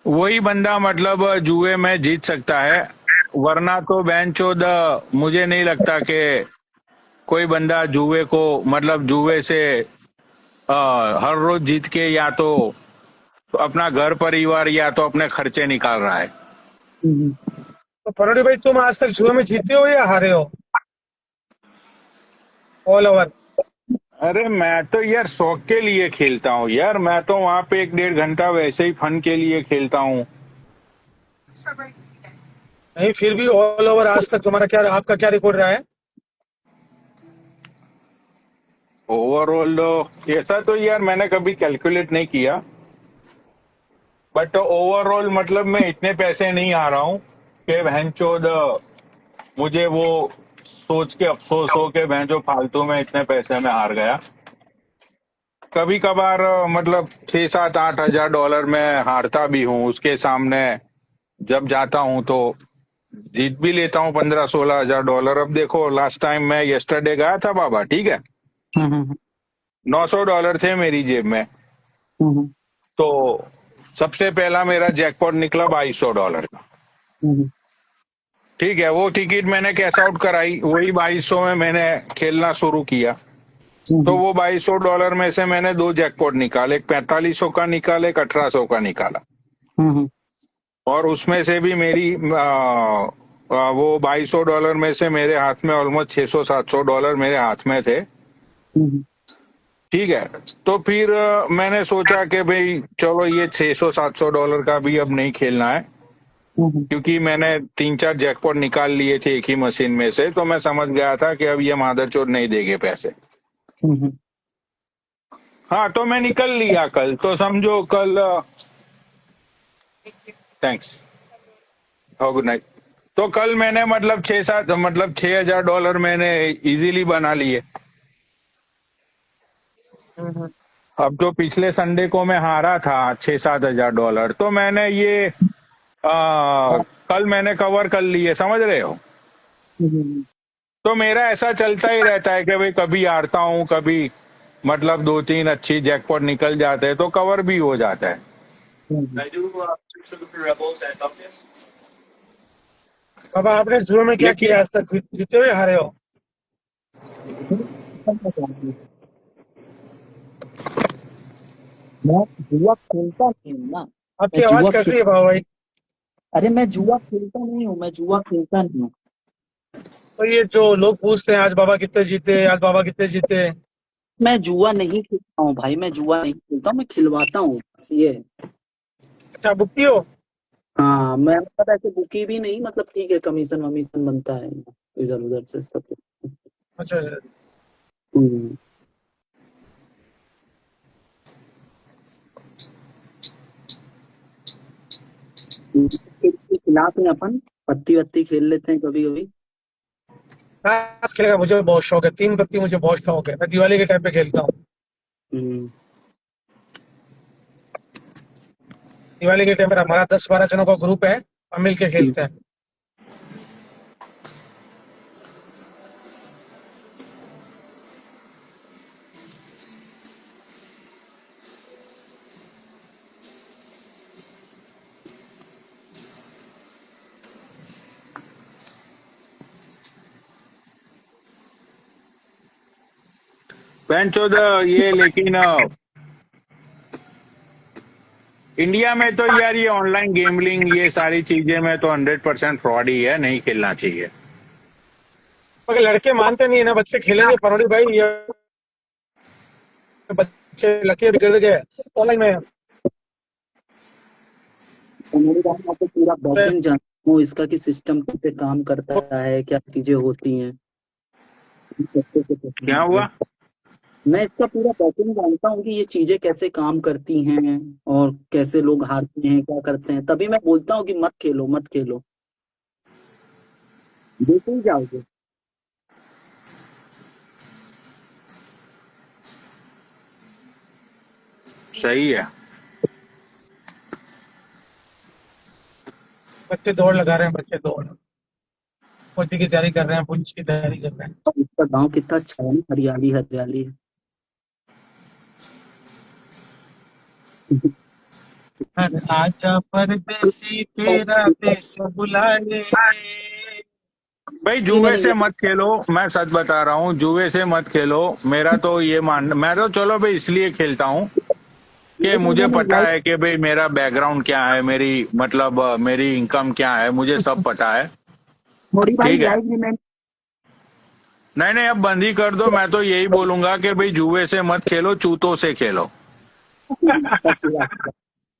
वही बंदा मतलब जुए में जीत सकता है। वरना तो बेंचोद मुझे नहीं लगता कि कोई बंदा जुए को, मतलब जुए से हर रोज जीत के या तो अपना घर परिवार या तो अपने खर्चे निकाल रहा है। हम्म। तो परोड़ी भाई, तुम आज तक जुए में जीते हो या हारे हो? All over. अरे मैं तो यार शौक के लिए खेलता हूँ यार, मैं तो वहां पे 1-1.5 घंटा वैसे ही फन के लिए खेलता हूँ। नहीं फिर भी ऑल ओवर आज तक तुम्हारा क्या, आपका क्या रिकॉर्ड रहा है? ओवरऑल ऐसा तो यार मैंने कभी कैलकुलेट नहीं किया, बट ओवरऑल मतलब मैं इतने पैसे नहीं हारा हूँ कि भैंचोद मुझे वो सोच के अफसोस हो कि भैंचो फालतू में इतने पैसे में हार गया। कभी कभार मतलब 6-7-8 हज़ार डॉलर में हारता भी हूँ, उसके सामने जब जाता हूँ तो जीत भी लेता हूँ 15-16 हज़ार डॉलर। अब देखो लास्ट टाइम मैं यस्टरडे गया था बाबा, ठीक है, हम्म। 900 डॉलर थे मेरी जेब में। हम्म। तो सबसे पहला मेरा जैकपॉट निकला 2200 डॉलर का, हम्म। ठीक है। वो टिकट मैंने कैश आउट कराई, वही 2200 में मैंने खेलना शुरू किया। तो वो $2200 में से मैंने 2 जैकपॉट निकाले, एक 4500 का निकाला, एक 1800 का निकाला। और उसमें से भी मेरी वो $2200 में से मेरे हाथ में ऑलमोस्ट $600-700 मेरे हाथ में थे। ठीक है, तो फिर मैंने सोचा कि भाई चलो ये $600-700 का भी अब नहीं खेलना है, क्योंकि मैंने 3-4 जैकपॉट निकाल लिए थे एक ही मशीन में से, तो मैं समझ गया था कि अब ये मादरचोद नहीं देंगे पैसे। हाँ, तो मैं निकल लिया कल, तो समझो कल थैंक्स, गुड नाइट। तो कल मैंने मतलब $6,000 मैंने इजीली बना लिए। अब जो पिछले संडे को मैं हारा था $6,000-7,000, तो मैंने ये कल मैंने कवर कर लिए, समझ रहे हो। तो मेरा ऐसा चलता ही रहता है कि भाई कभी हारता हूँ, कभी मतलब 2-3 अच्छी जैकपॉट निकल जाते हैं तो कवर भी हो जाता है। बाबा आपने जुए में क्या किया आज तक, जीते हुए हारे हो? मैं जुआ खेलता नहीं हूँ ना। आपकी मैं आवाज जुआ कट रही है बाबा भाई। अरे मैं जुआ खेलता नहीं हूँ, मैं जुआ खेलता नहीं हूँ। तो ये जो लोग पूछते हैं आज बाबा कितने जीते, आज बाबा कितने जीते, मैं जुआ नहीं खेलता हूँ भाई, मैं जुआ नहीं खेलता हूँ, मैं खिलवाता हूँ, बस ये है। अच्छा बुक्की हो? हाँ, मैं मतलब ऐसे बुकी भी नहीं, मतलब ठीक है, कमीशन वमीशन बनता है इधर उधर से सब। अच्छा अच्छा। हम्म। के खिलाफ में अपन पत्ती वत्ती खेल लेते हैं कभी कभी। ताश खेलने का मुझे बहुत शौक है, 3 पत्ती मुझे बहुत शौक है, मैं दिवाली के टाइम पे खेलता हूँ। हम्म। दिवाली के टाइम पर हमारा 10-12 जनों का ग्रुप है, हम मिल के खेलते हैं। बेंचोद ये, लेकिन इंडिया में तो यार ये ऑनलाइन गेमलिंग ये सारी चीजें में तो 100% फ्रॉड ही है, नहीं खेलना चाहिए। मगर लड़के मानते नहीं है ना, बच्चे खेलेंगे परोड़ी भाई, ये बच्चे लकी बिगड़ गए ऑनलाइन में। मेरी बात में आपको पूरा बैकएंड जानता हूँ इसका, कि सिस्टम कैसे काम करता है, क्या चीजें होती हैं। क्या हुआ? मैं इसका पूरा बैकएंड जानता हूँ कि ये चीजें कैसे काम करती हैं और कैसे लोग हारते हैं, क्या करते हैं, तभी मैं बोलता हूँ कि मत खेलो मत खेलो, देख ही जाओगे। सही है। बच्चे दौड़ लगा रहे हैं, बच्चे दौड़ फौजी की तैयारी कर रहे हैं, पुलिस की तैयारी कर रहे हैं। इसका गाँव कितना अच्छा है ना, हरियाली हरियाली है। आजा परदेसी तेरा देश बुला ले। भाई जुए से मत खेलो, मैं सच बता रहा हूँ, जुए से मत खेलो। मेरा तो ये मैं तो चलो भाई इसलिए खेलता हूँ कि मुझे पता है कि भाई मेरा बैकग्राउंड क्या है, मेरी मतलब मेरी इनकम क्या है, मुझे सब पता है। ठीक है, नहीं अब बंद ही कर दो। मैं तो यही बोलूंगा कि भाई जुए से मत खेलो, चूतों से खेलो।